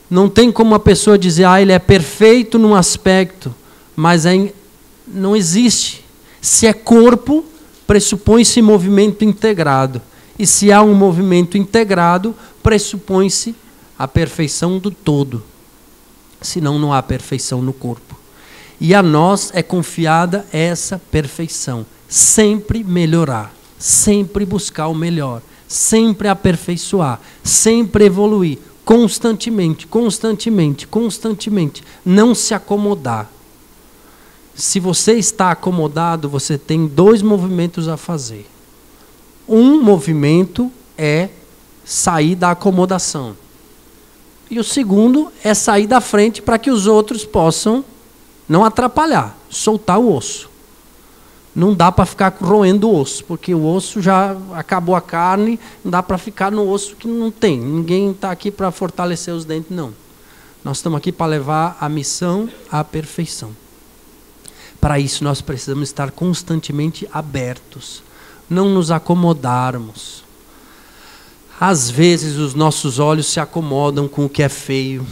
Não tem como a pessoa dizer, ele é perfeito num aspecto, mas não existe. Se é corpo, pressupõe-se movimento integrado. E se há um movimento integrado, pressupõe-se a perfeição do todo. Senão não há perfeição no corpo. E a nós é confiada essa perfeição. Sempre melhorar, sempre buscar o melhor. Sempre aperfeiçoar, sempre evoluir, constantemente. Não se acomodar. Se você está acomodado, você tem dois movimentos a fazer. Um movimento é sair da acomodação. E o segundo é sair da frente para que os outros possam não atrapalhar, soltar o osso. Não dá para ficar roendo o osso, porque o osso já acabou a carne, não dá para ficar no osso que não tem. Ninguém está aqui para fortalecer os dentes, não. Nós estamos aqui para levar a missão à perfeição. Para isso nós precisamos estar constantemente abertos, não nos acomodarmos. Às vezes os nossos olhos se acomodam com o que é feio,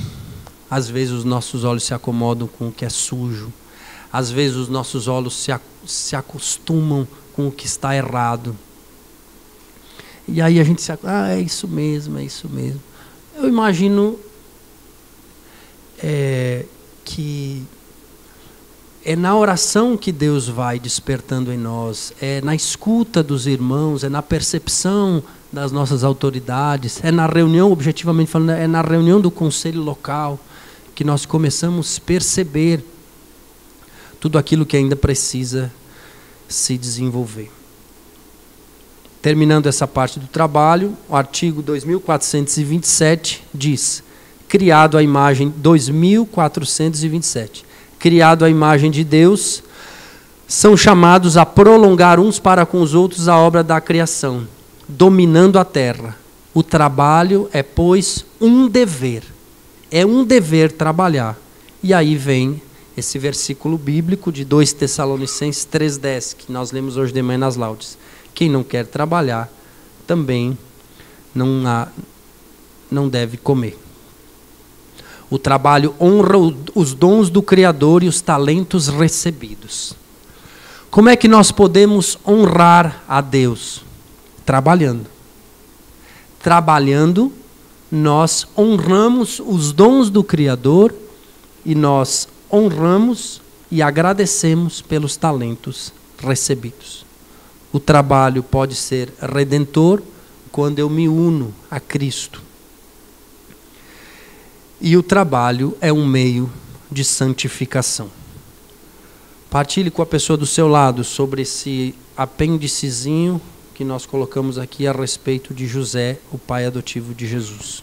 às vezes os nossos olhos se acomodam com o que é sujo. Às vezes os nossos olhos se acostumam com o que está errado. E aí a gente é isso mesmo. Eu imagino que é na oração que Deus vai despertando em nós, é na escuta dos irmãos, é na percepção das nossas autoridades, é na reunião, objetivamente falando, é na reunião do conselho local que nós começamos a perceber tudo aquilo que ainda precisa se desenvolver. Terminando essa parte do trabalho, o artigo 2427 diz: criado à imagem, 2427, criado à imagem de Deus, são chamados a prolongar uns para com os outros a obra da criação, dominando a terra. O trabalho é, pois, um dever. É um dever trabalhar. E aí vem esse versículo bíblico de 2 Tessalonicenses 3,10, que nós lemos hoje de manhã nas laudes. Quem não quer trabalhar, também não deve comer. O trabalho honra os dons do Criador e os talentos recebidos. Como é que nós podemos honrar a Deus? Trabalhando. Trabalhando, nós honramos os dons do Criador e nós honramos e agradecemos pelos talentos recebidos. O trabalho pode ser redentor quando eu me uno a Cristo. E o trabalho é um meio de santificação. Partilhe com a pessoa do seu lado sobre esse apêndicezinho que nós colocamos aqui a respeito de José, o pai adotivo de Jesus.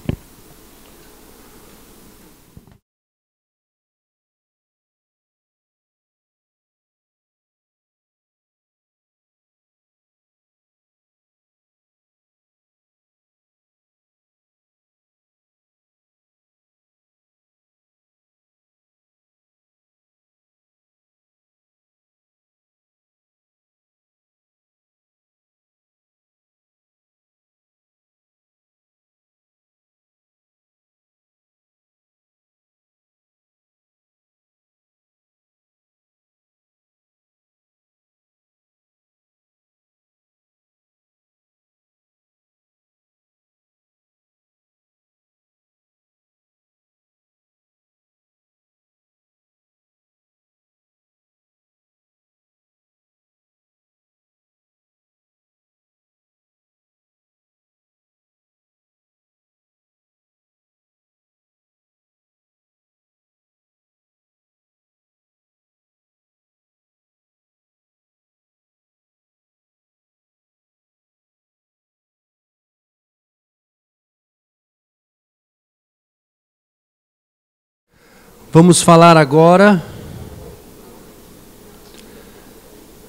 Vamos falar agora,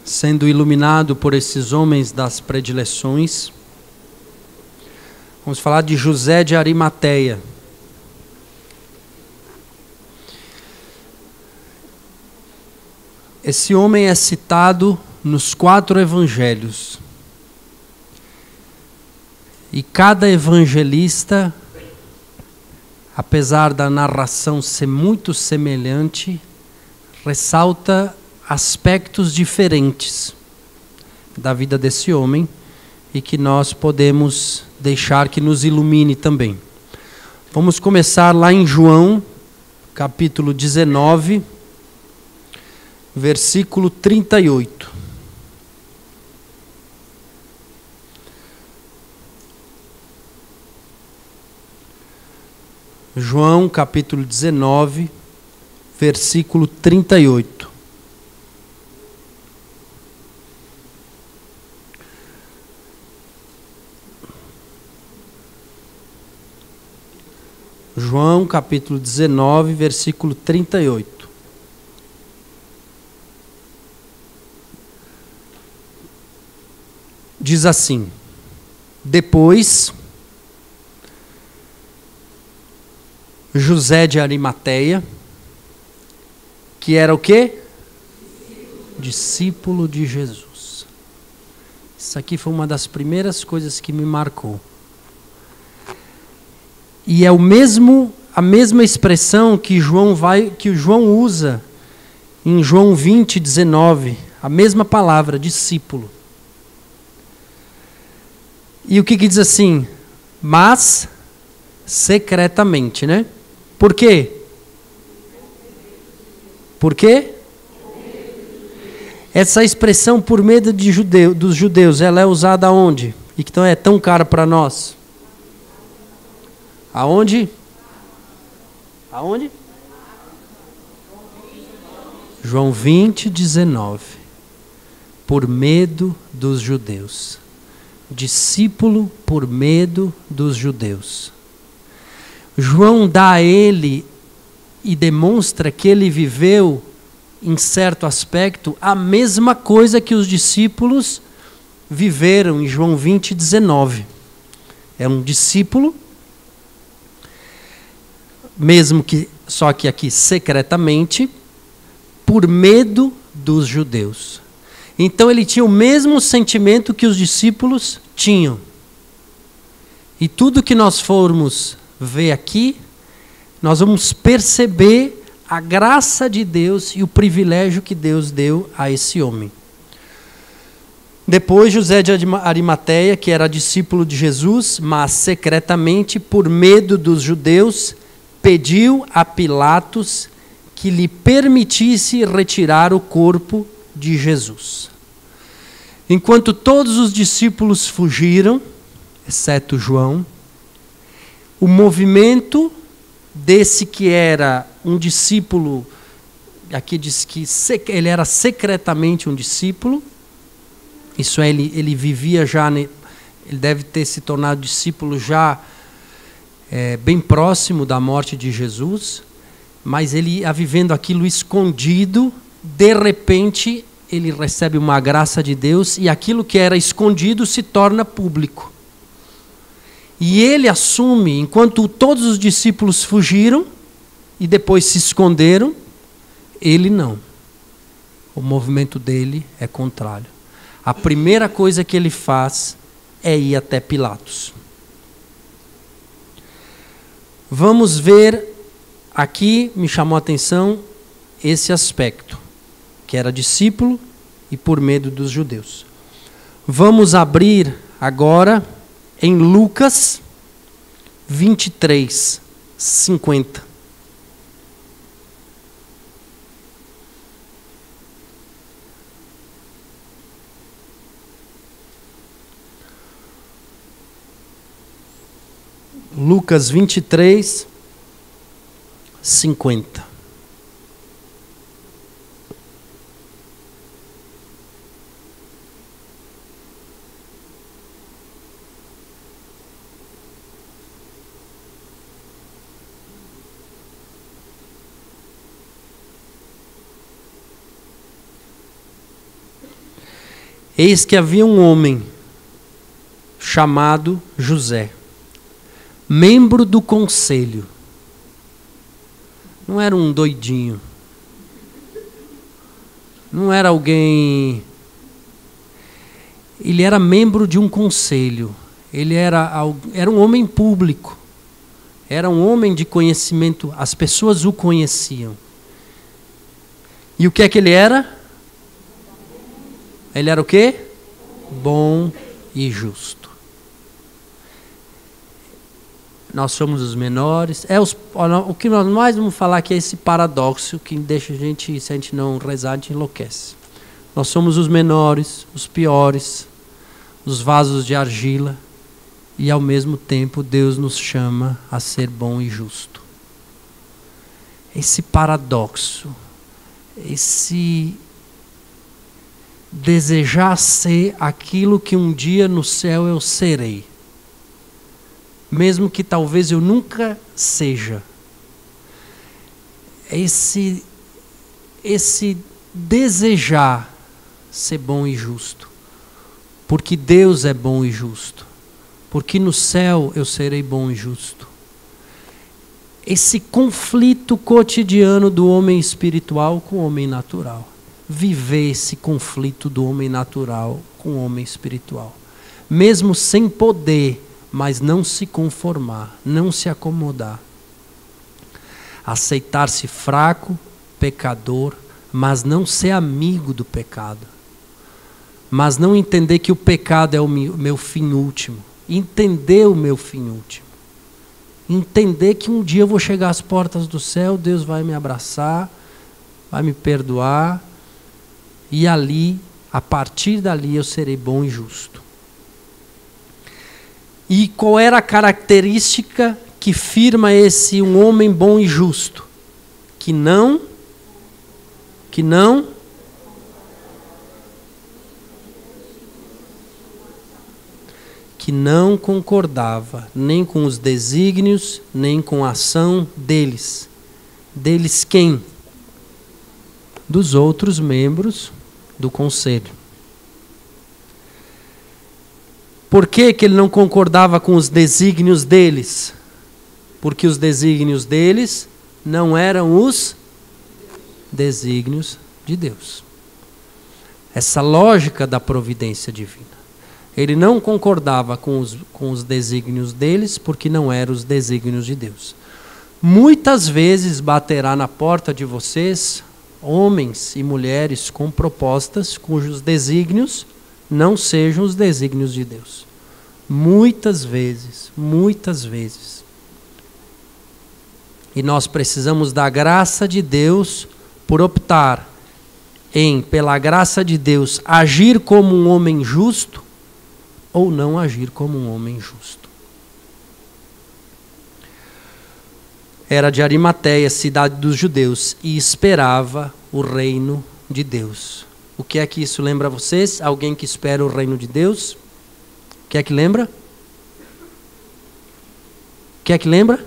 sendo iluminado por esses homens das predileções, vamos falar de José de Arimateia. Esse homem é citado nos 4 evangelhos. E cada evangelista, apesar da narração ser muito semelhante, ressalta aspectos diferentes da vida desse homem e que nós podemos deixar que nos ilumine também. Vamos começar lá em João, capítulo 19, versículo 38. João capítulo 19, versículo 38. João capítulo 19, versículo 38. Diz assim: depois José de Arimateia, que era o quê? Discípulo de Jesus. Isso aqui foi uma das primeiras coisas que me marcou. E é a mesma expressão que o João usa em João 20, 19, a mesma palavra, discípulo. E o que diz assim? Mas secretamente, né? Por quê? Por quê? Essa expressão por medo dos judeus, ela é usada aonde? E que é tão cara para nós? Aonde? Aonde? João 20, 19. Por medo dos judeus. Discípulo por medo dos judeus. João dá a ele e demonstra que ele viveu, em certo aspecto, a mesma coisa que os discípulos viveram em João 20, 19. É um discípulo, mesmo que, só que aqui secretamente, por medo dos judeus. Então ele tinha o mesmo sentimento que os discípulos tinham. E tudo que nós formos ver aqui, nós vamos perceber a graça de Deus e o privilégio que Deus deu a esse homem. Depois José de Arimateia, que era discípulo de Jesus, mas secretamente, por medo dos judeus, pediu a Pilatos que lhe permitisse retirar o corpo de Jesus. Enquanto todos os discípulos fugiram, exceto João, o movimento desse que era um discípulo, aqui diz que ele era secretamente um discípulo, isso é, ele vivia já, ele deve ter se tornado discípulo já bem próximo da morte de Jesus, mas ele ia vivendo aquilo escondido, de repente ele recebe uma graça de Deus e aquilo que era escondido se torna público. E ele assume, enquanto todos os discípulos fugiram e depois se esconderam, ele não. O movimento dele é contrário. A primeira coisa que ele faz é ir até Pilatos. Vamos ver, aqui me chamou a atenção esse aspecto, que era discípulo e por medo dos judeus. Vamos abrir agora em Lucas 23, 50. Lucas 23, 50. Eis que havia um homem chamado José, membro do conselho. Não era um doidinho. Não era alguém... Ele era membro de um conselho. Ele era um homem público. Era um homem de conhecimento. As pessoas o conheciam. E o que é que ele era? Ele era o quê? Bom e justo. Nós somos os menores. O que nós mais vamos falar aqui é esse paradoxo que deixa a gente, se a gente não rezar, a gente enlouquece. Nós somos os menores, os piores, os vasos de argila, e ao mesmo tempo Deus nos chama a ser bom e justo. Esse paradoxo, esse desejar ser aquilo que um dia no céu eu serei, mesmo que talvez eu nunca seja. Esse desejar ser bom e justo, porque Deus é bom e justo, porque no céu eu serei bom e justo. Esse conflito cotidiano do homem espiritual com o homem natural. Viver esse conflito do homem natural com o homem espiritual. Mesmo sem poder, mas não se conformar, não se acomodar. Aceitar-se fraco, pecador, mas não ser amigo do pecado. Mas não entender que o pecado é o meu fim último. Entender o meu fim último. Entender que um dia eu vou chegar às portas do céu, Deus vai me abraçar, vai me perdoar, e ali, a partir dali, eu serei bom e justo. E qual era a característica que firma um homem bom e justo? Que não que não concordava nem com os desígnios, nem com a ação deles. Deles quem? Dos outros membros do conselho. Por que que ele não concordava com os desígnios deles? Porque os desígnios deles não eram os desígnios de Deus. Essa lógica da providência divina. Ele não concordava com os desígnios deles, porque não eram os desígnios de Deus. Muitas vezes baterá na porta de vocês homens e mulheres com propostas cujos desígnios não sejam os desígnios de Deus. Muitas vezes, muitas vezes. E nós precisamos da graça de Deus por optar em, pela graça de Deus, agir como um homem justo ou não agir como um homem justo. Era de Arimateia, cidade dos judeus, e esperava o reino de Deus. O que é que isso lembra a vocês? Alguém que espera o reino de Deus? O que é que lembra? O que é que lembra?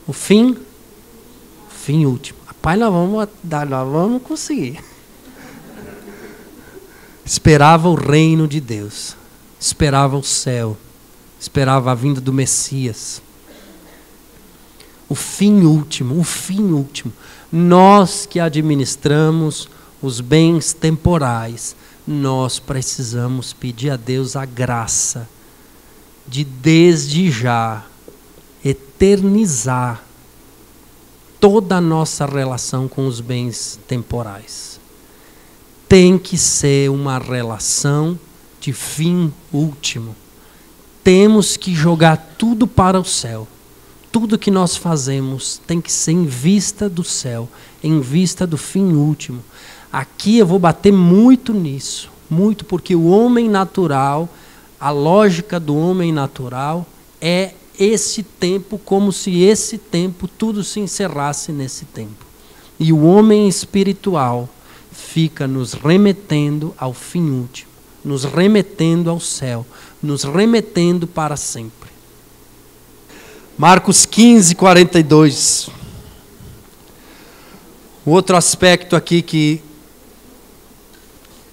O fim? O fim último. Rapaz, nós vamos conseguir. Esperava o reino de Deus. Esperava o céu. Esperava a vinda do Messias. O fim último, o fim último. Nós que administramos os bens temporais, nós precisamos pedir a Deus a graça de desde já eternizar toda a nossa relação com os bens temporais. Tem que ser uma relação de fim último. Temos que jogar tudo para o céu. Tudo que nós fazemos tem que ser em vista do céu, em vista do fim último. Aqui eu vou bater muito nisso, muito, porque o homem natural, a lógica do homem natural é esse tempo, como se esse tempo tudo se encerrasse nesse tempo. E o homem espiritual fica nos remetendo ao fim último, nos remetendo ao céu, nos remetendo para sempre. Marcos 15, 42. Outro aspecto aqui que...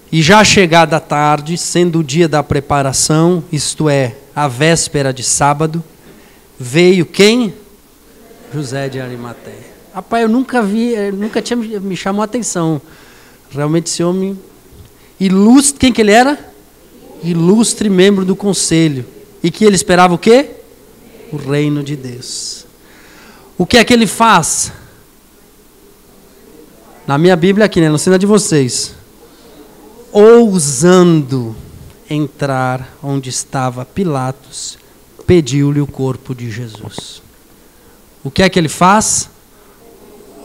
E já chegada a tarde, sendo o dia da preparação, isto é, a véspera de sábado, veio quem? José de Arimateia. Rapaz, eu nunca vi, nunca tinha me chamado a atenção. Realmente esse homem ilustre, quem que ele era? Ilustre membro do conselho. E que ele esperava o quê? O reino de Deus. O que é que ele faz? Na minha Bíblia aqui, né? Não sei na de vocês. Ousando entrar onde estava Pilatos, pediu-lhe o corpo de Jesus. O que é que ele faz?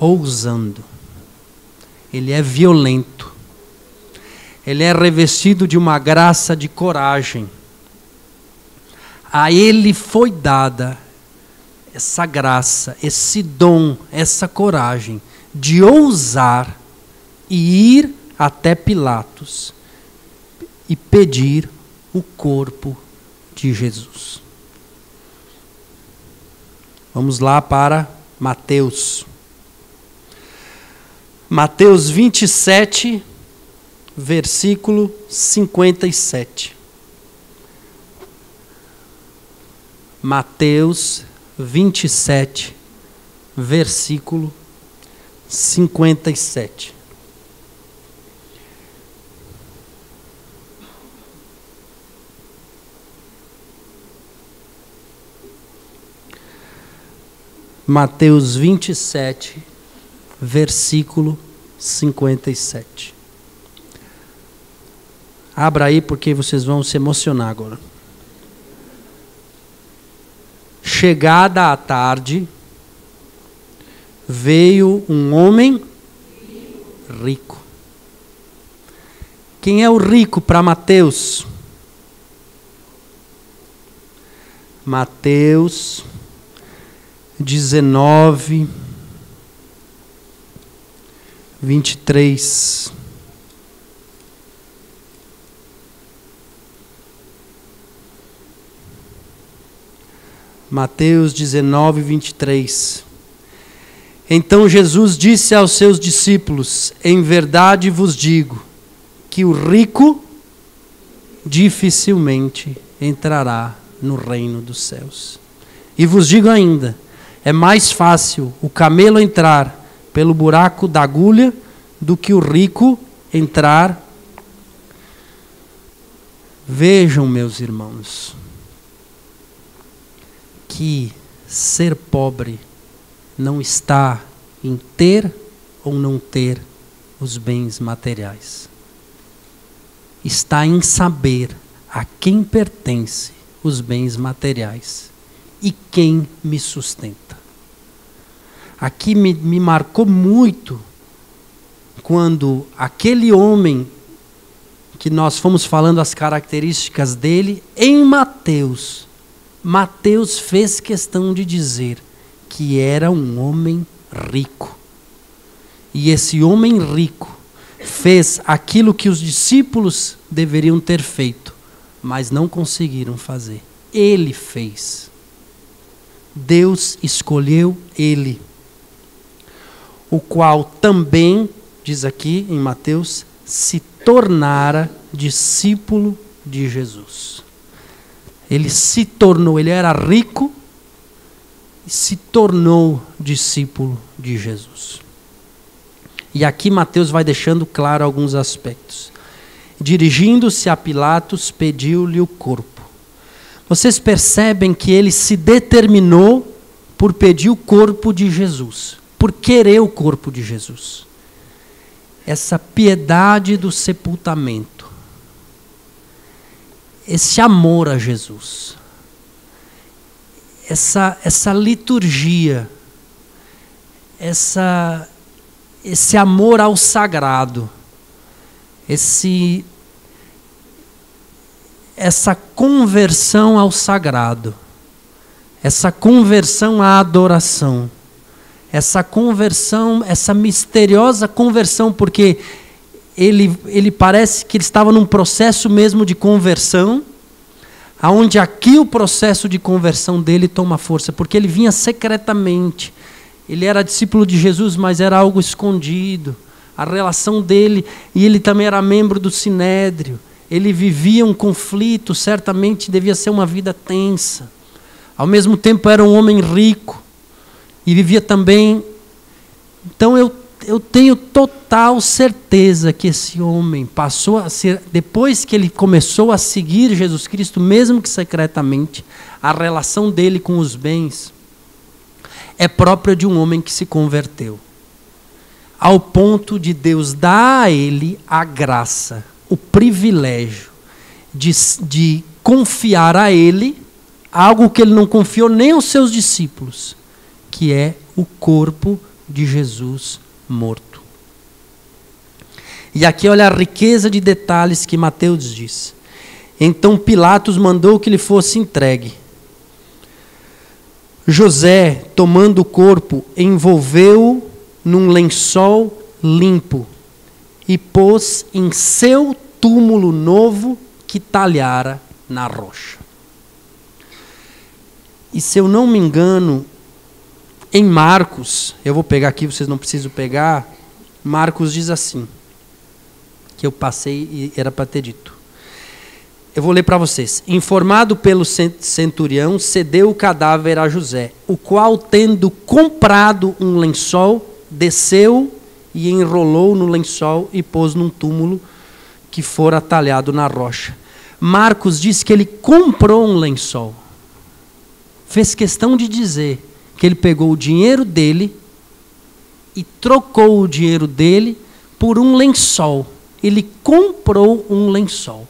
Ousando. Ele é violento. Ele é revestido de uma graça de coragem. A ele foi dada essa graça, esse dom, essa coragem de ousar e ir até Pilatos e pedir o corpo de Jesus. Vamos lá para Mateus. Mateus 27, versículo 57. Mateus 27, versículo 57. Mateus 27, versículo 57. Abra aí porque vocês vão se emocionar agora. Chegada a tarde, veio um homem rico. Quem é o rico para Mateus? Mateus 19, 23. Mateus 19, 23. Então Jesus disse aos seus discípulos: em verdade vos digo, que o rico dificilmente entrará no reino dos céus. E vos digo ainda, é mais fácil o camelo entrar pelo buraco da agulha do que o rico entrar. Vejam, meus irmãos, que ser pobre não está em ter ou não ter os bens materiais. Está em saber a quem pertence os bens materiais e quem me sustenta. Aqui me marcou muito quando aquele homem que nós fomos falando as características dele, em Mateus fez questão de dizer que era um homem rico. E esse homem rico fez aquilo que os discípulos deveriam ter feito, mas não conseguiram fazer. Ele fez. Deus escolheu ele, o qual também, diz aqui em Mateus, se tornara discípulo de Jesus. Ele se tornou, ele era rico e se tornou discípulo de Jesus. E aqui Mateus vai deixando claro alguns aspectos. Dirigindo-se a Pilatos, pediu-lhe o corpo. Vocês percebem que ele se determinou por pedir o corpo de Jesus, por querer o corpo de Jesus. Essa piedade do sepultamento, esse amor a Jesus, essa liturgia, esse amor ao sagrado, essa conversão ao sagrado, essa conversão à adoração, essa conversão, essa misteriosa conversão, porque ele parece que ele estava num processo mesmo de conversão, aonde aqui o processo de conversão dele toma força, porque ele vinha secretamente. Ele era discípulo de Jesus, mas era algo escondido. A relação dele, e ele também era membro do Sinédrio. Ele vivia um conflito, certamente devia ser uma vida tensa. Ao mesmo tempo era um homem rico. E vivia também. Então eu tenho total certeza que esse homem passou a ser, depois que ele começou a seguir Jesus Cristo, mesmo que secretamente, a relação dele com os bens é própria de um homem que se converteu. Ao ponto de Deus dar a ele a graça, o privilégio de confiar a ele algo que ele não confiou nem aos seus discípulos, que é o corpo de Jesus morto. E aqui olha a riqueza de detalhes que Mateus diz. Então Pilatos mandou que lhe fosse entregue. José, tomando o corpo, envolveu-o num lençol limpo e pôs em seu túmulo novo que talhara na rocha. E se eu não me engano, em Marcos, eu vou pegar aqui, vocês não precisam pegar, Marcos diz assim, que eu passei e era para ter dito. Eu vou ler para vocês. Informado pelo centurião, cedeu o cadáver a José, o qual, tendo comprado um lençol, desceu e enrolou no lençol e pôs num túmulo que fora talhado na rocha. Marcos diz que ele comprou um lençol. Fez questão de dizer que ele pegou o dinheiro dele e trocou o dinheiro dele por um lençol. Ele comprou um lençol.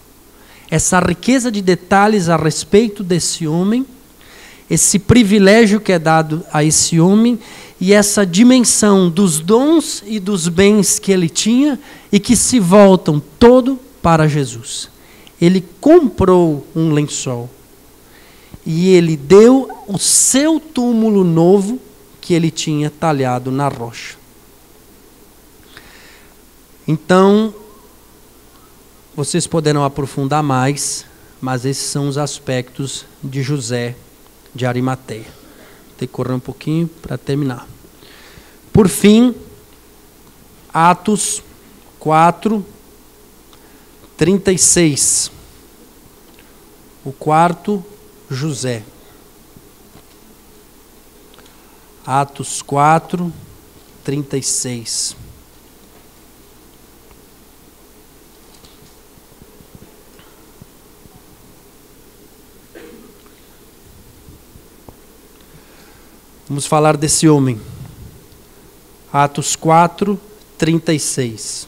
Essa riqueza de detalhes a respeito desse homem, esse privilégio que é dado a esse homem e essa dimensão dos dons e dos bens que ele tinha e que se voltam todo para Jesus. Ele comprou um lençol e ele deu o seu túmulo novo que ele tinha talhado na rocha. Então, vocês poderão aprofundar mais, mas esses são os aspectos de José de Arimateia. Vou ter que correr um pouquinho para terminar. Por fim, Atos 4, 36. O quarto, José. Atos 4, 36. Vamos falar desse homem. Atos 4, 36.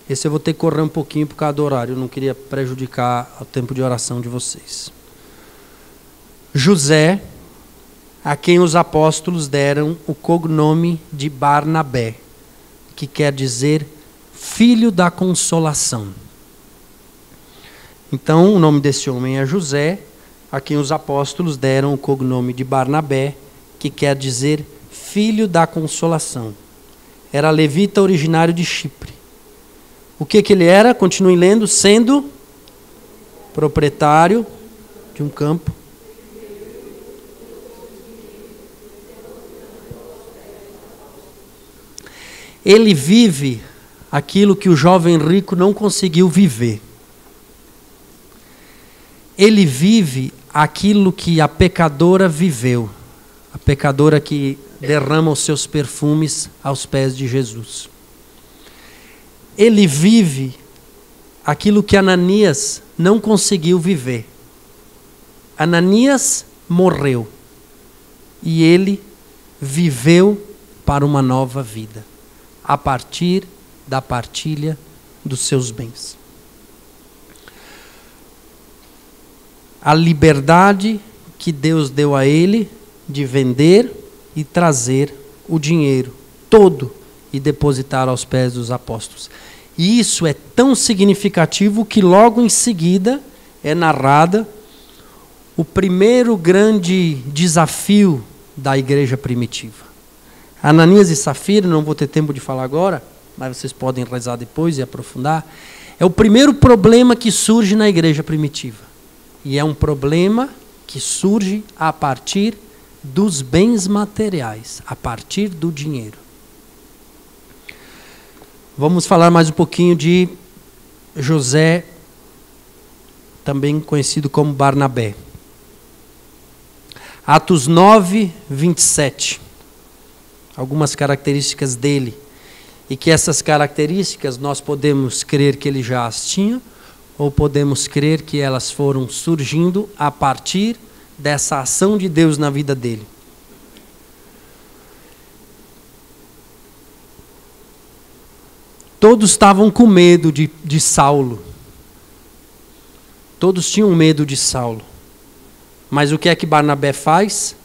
Esse eu vou ter que correr um pouquinho por causa do horário. Eu não queria prejudicar o tempo de oração de vocês. José, a quem os apóstolos deram o cognome de Barnabé, que quer dizer filho da consolação. Então, o nome desse homem é José, a quem os apóstolos deram o cognome de Barnabé, que quer dizer filho da consolação. Era levita originário de Chipre. O que ele era? Continuem lendo. Sendo proprietário de um campo. Ele vive aquilo que o jovem rico não conseguiu viver. Ele vive aquilo que a pecadora viveu. A pecadora que derrama os seus perfumes aos pés de Jesus. Ele vive aquilo que Ananias não conseguiu viver. Ananias morreu e ele viveu para uma nova vida, a partir da partilha dos seus bens. A liberdade que Deus deu a ele de vender e trazer o dinheiro todo e depositar aos pés dos apóstolos. E isso é tão significativo que logo em seguida é narrada o primeiro grande desafio da igreja primitiva. Ananias e Safira, não vou ter tempo de falar agora, mas vocês podem rezar depois e aprofundar. É o primeiro problema que surge na igreja primitiva. E é um problema que surge a partir dos bens materiais, a partir do dinheiro. Vamos falar mais um pouquinho de José, também conhecido como Barnabé. Atos 9, 27. Algumas características dele. E que essas características nós podemos crer que ele já as tinha, ou podemos crer que elas foram surgindo a partir dessa ação de Deus na vida dele. Todos estavam com medo de Saulo. Todos tinham medo de Saulo. Mas o que é que Barnabé faz?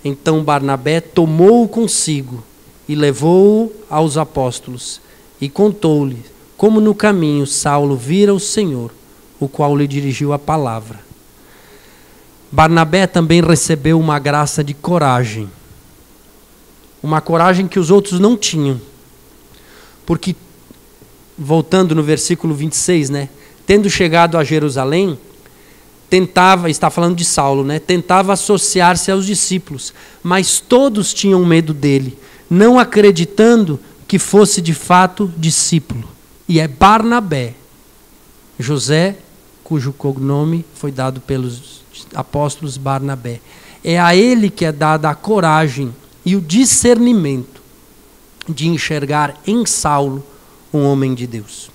Então Barnabé tomou-o consigo e levou-o aos apóstolos e contou-lhe como no caminho Saulo vira o Senhor, o qual lhe dirigiu a palavra. Barnabé também recebeu uma graça de coragem. Uma coragem que os outros não tinham. Porque, voltando no versículo 26, tendo chegado a Jerusalém, está falando de Saulo, tentava associar-se aos discípulos, mas todos tinham medo dele, não acreditando que fosse de fato discípulo. E é Barnabé, José, cujo cognome foi dado pelos apóstolos Barnabé. É a ele que é dada a coragem e o discernimento de enxergar em Saulo um homem de Deus.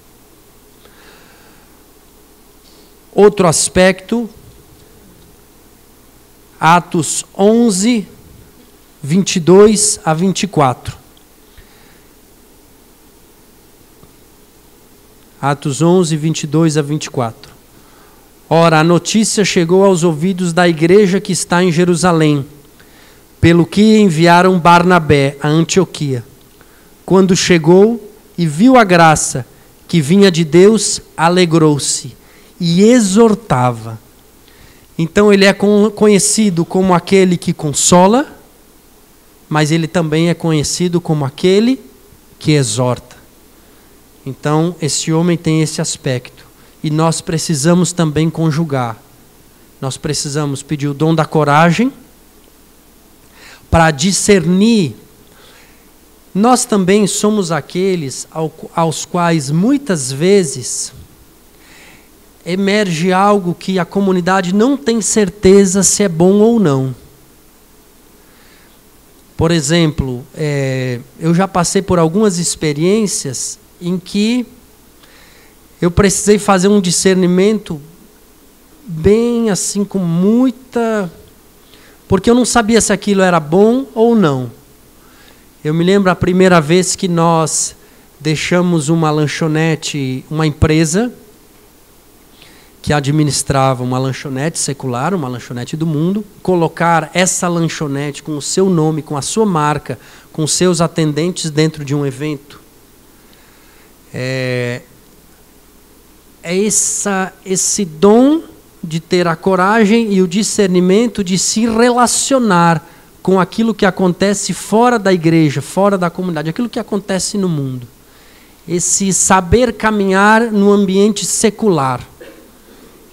Outro aspecto, Atos 11, 22 a 24. Atos 11, 22 a 24. Ora, a notícia chegou aos ouvidos da igreja que está em Jerusalém, pelo que enviaram Barnabé a Antioquia. Quando chegou e viu a graça que vinha de Deus, alegrou-se e exortava. Então ele é conhecido como aquele que consola, mas ele também é conhecido como aquele que exorta. Então esse homem tem esse aspecto. E nós precisamos também conjugar. Nós precisamos pedir o dom da coragem para discernir. Nós também somos aqueles aos quais muitas vezes emerge algo que a comunidade não tem certeza se é bom ou não. Por exemplo, eu já passei por algumas experiências em que eu precisei fazer um discernimento bem assim, com muita... Porque eu não sabia se aquilo era bom ou não. Eu me lembro a primeira vez que nós deixamos uma lanchonete, uma empresa que administrava uma lanchonete secular, uma lanchonete do mundo, colocar essa lanchonete com o seu nome, com a sua marca, com seus atendentes dentro de um evento. Esse dom de ter a coragem e o discernimento de se relacionar com aquilo que acontece fora da igreja, fora da comunidade, aquilo que acontece no mundo. Esse saber caminhar no ambiente secular.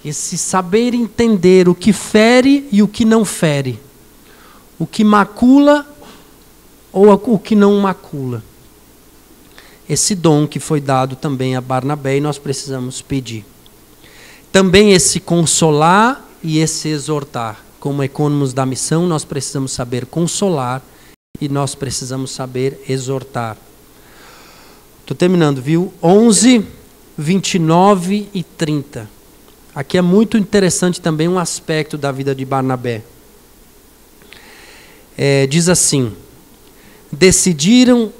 Esse saber entender o que fere e o que não fere. O que macula ou o que não macula. Esse dom que foi dado também a Barnabé e nós precisamos pedir. Também esse consolar e esse exortar. Como ecônomos da missão, nós precisamos saber consolar e nós precisamos saber exortar. Estou terminando, viu? 11, 29 e 30. Aqui é muito interessante também um aspecto da vida de Barnabé. Diz assim, decidiram,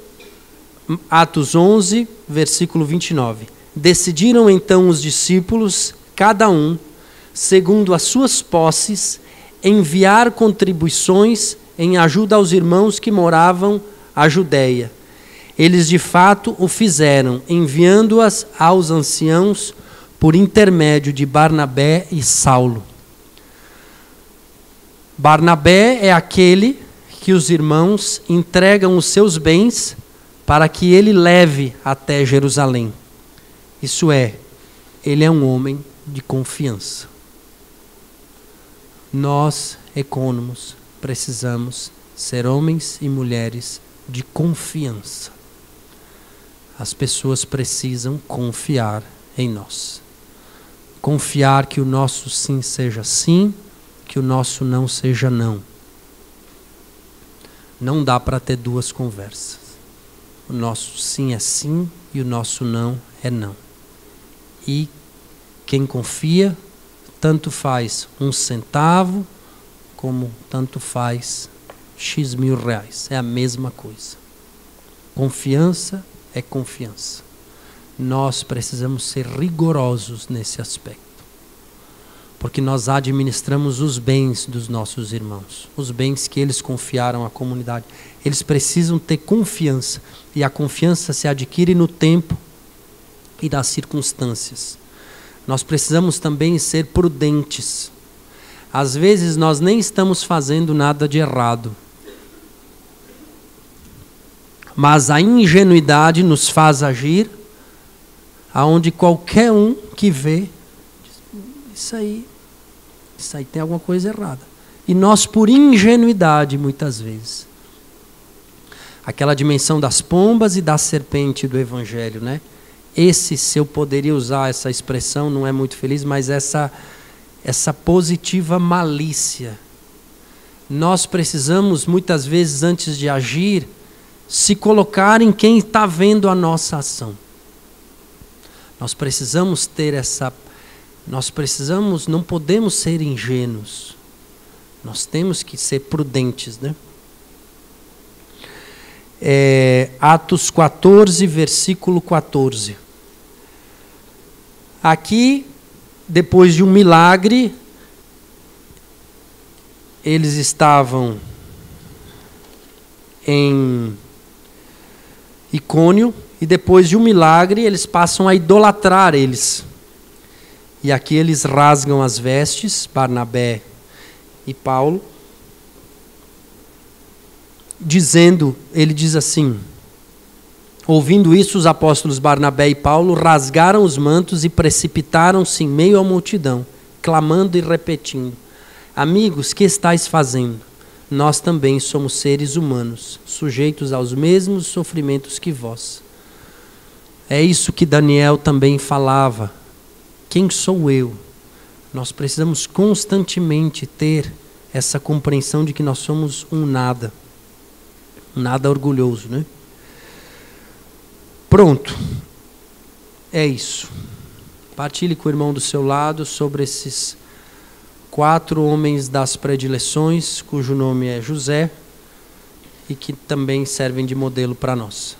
Atos 11, versículo 29. Decidiram então os discípulos, cada um, segundo as suas posses, enviar contribuições em ajuda aos irmãos que moravam à Judéia. Eles de fato o fizeram, enviando-as aos anciãos por intermédio de Barnabé e Saulo. Barnabé é aquele que os irmãos entregam os seus bens para que ele leve até Jerusalém. Isso é, ele é um homem de confiança. Nós, ecônomos, precisamos ser homens e mulheres de confiança. As pessoas precisam confiar em nós. Confiar que o nosso sim seja sim, que o nosso não seja não. Não dá para ter duas conversas. O nosso sim é sim e o nosso não é não. E quem confia, tanto faz 1 centavo, como tanto faz X mil reais. É a mesma coisa. Confiança é confiança. Nós precisamos ser rigorosos nesse aspecto. Porque nós administramos os bens dos nossos irmãos. Os bens que eles confiaram à comunidade. Eles precisam ter confiança. E a confiança se adquire no tempo e nas circunstâncias. Nós precisamos também ser prudentes. Às vezes nós nem estamos fazendo nada de errado. Mas a ingenuidade nos faz agir aonde qualquer um que vê, isso aí tem alguma coisa errada. E nós, por ingenuidade, muitas vezes. Aquela dimensão das pombas e da serpente do Evangelho, né? Se eu poderia usar essa expressão, não é muito feliz, mas essa positiva malícia. Nós precisamos, muitas vezes, antes de agir, se colocar em quem está vendo a nossa ação. Nós precisamos ter não podemos ser ingênuos. Nós temos que ser prudentes, né? Atos 14, versículo 14. Aqui, depois de um milagre, eles estavam em Icônio, e depois de um milagre, eles passam a idolatrar eles. E aqui eles rasgam as vestes, Barnabé e Paulo, ele diz assim, ouvindo isso, os apóstolos Barnabé e Paulo rasgaram os mantos e precipitaram-se em meio à multidão, clamando e repetindo, Amigos, que estáis fazendo? Nós também somos seres humanos, sujeitos aos mesmos sofrimentos que vós. É isso que Daniel também falava. Quem sou eu? Nós precisamos constantemente ter essa compreensão de que nós somos um nada orgulhoso, né? Pronto. É isso. Partilhe com o irmão do seu lado sobre esses 4 homens das predileções, cujo nome é José, e que também servem de modelo para nós.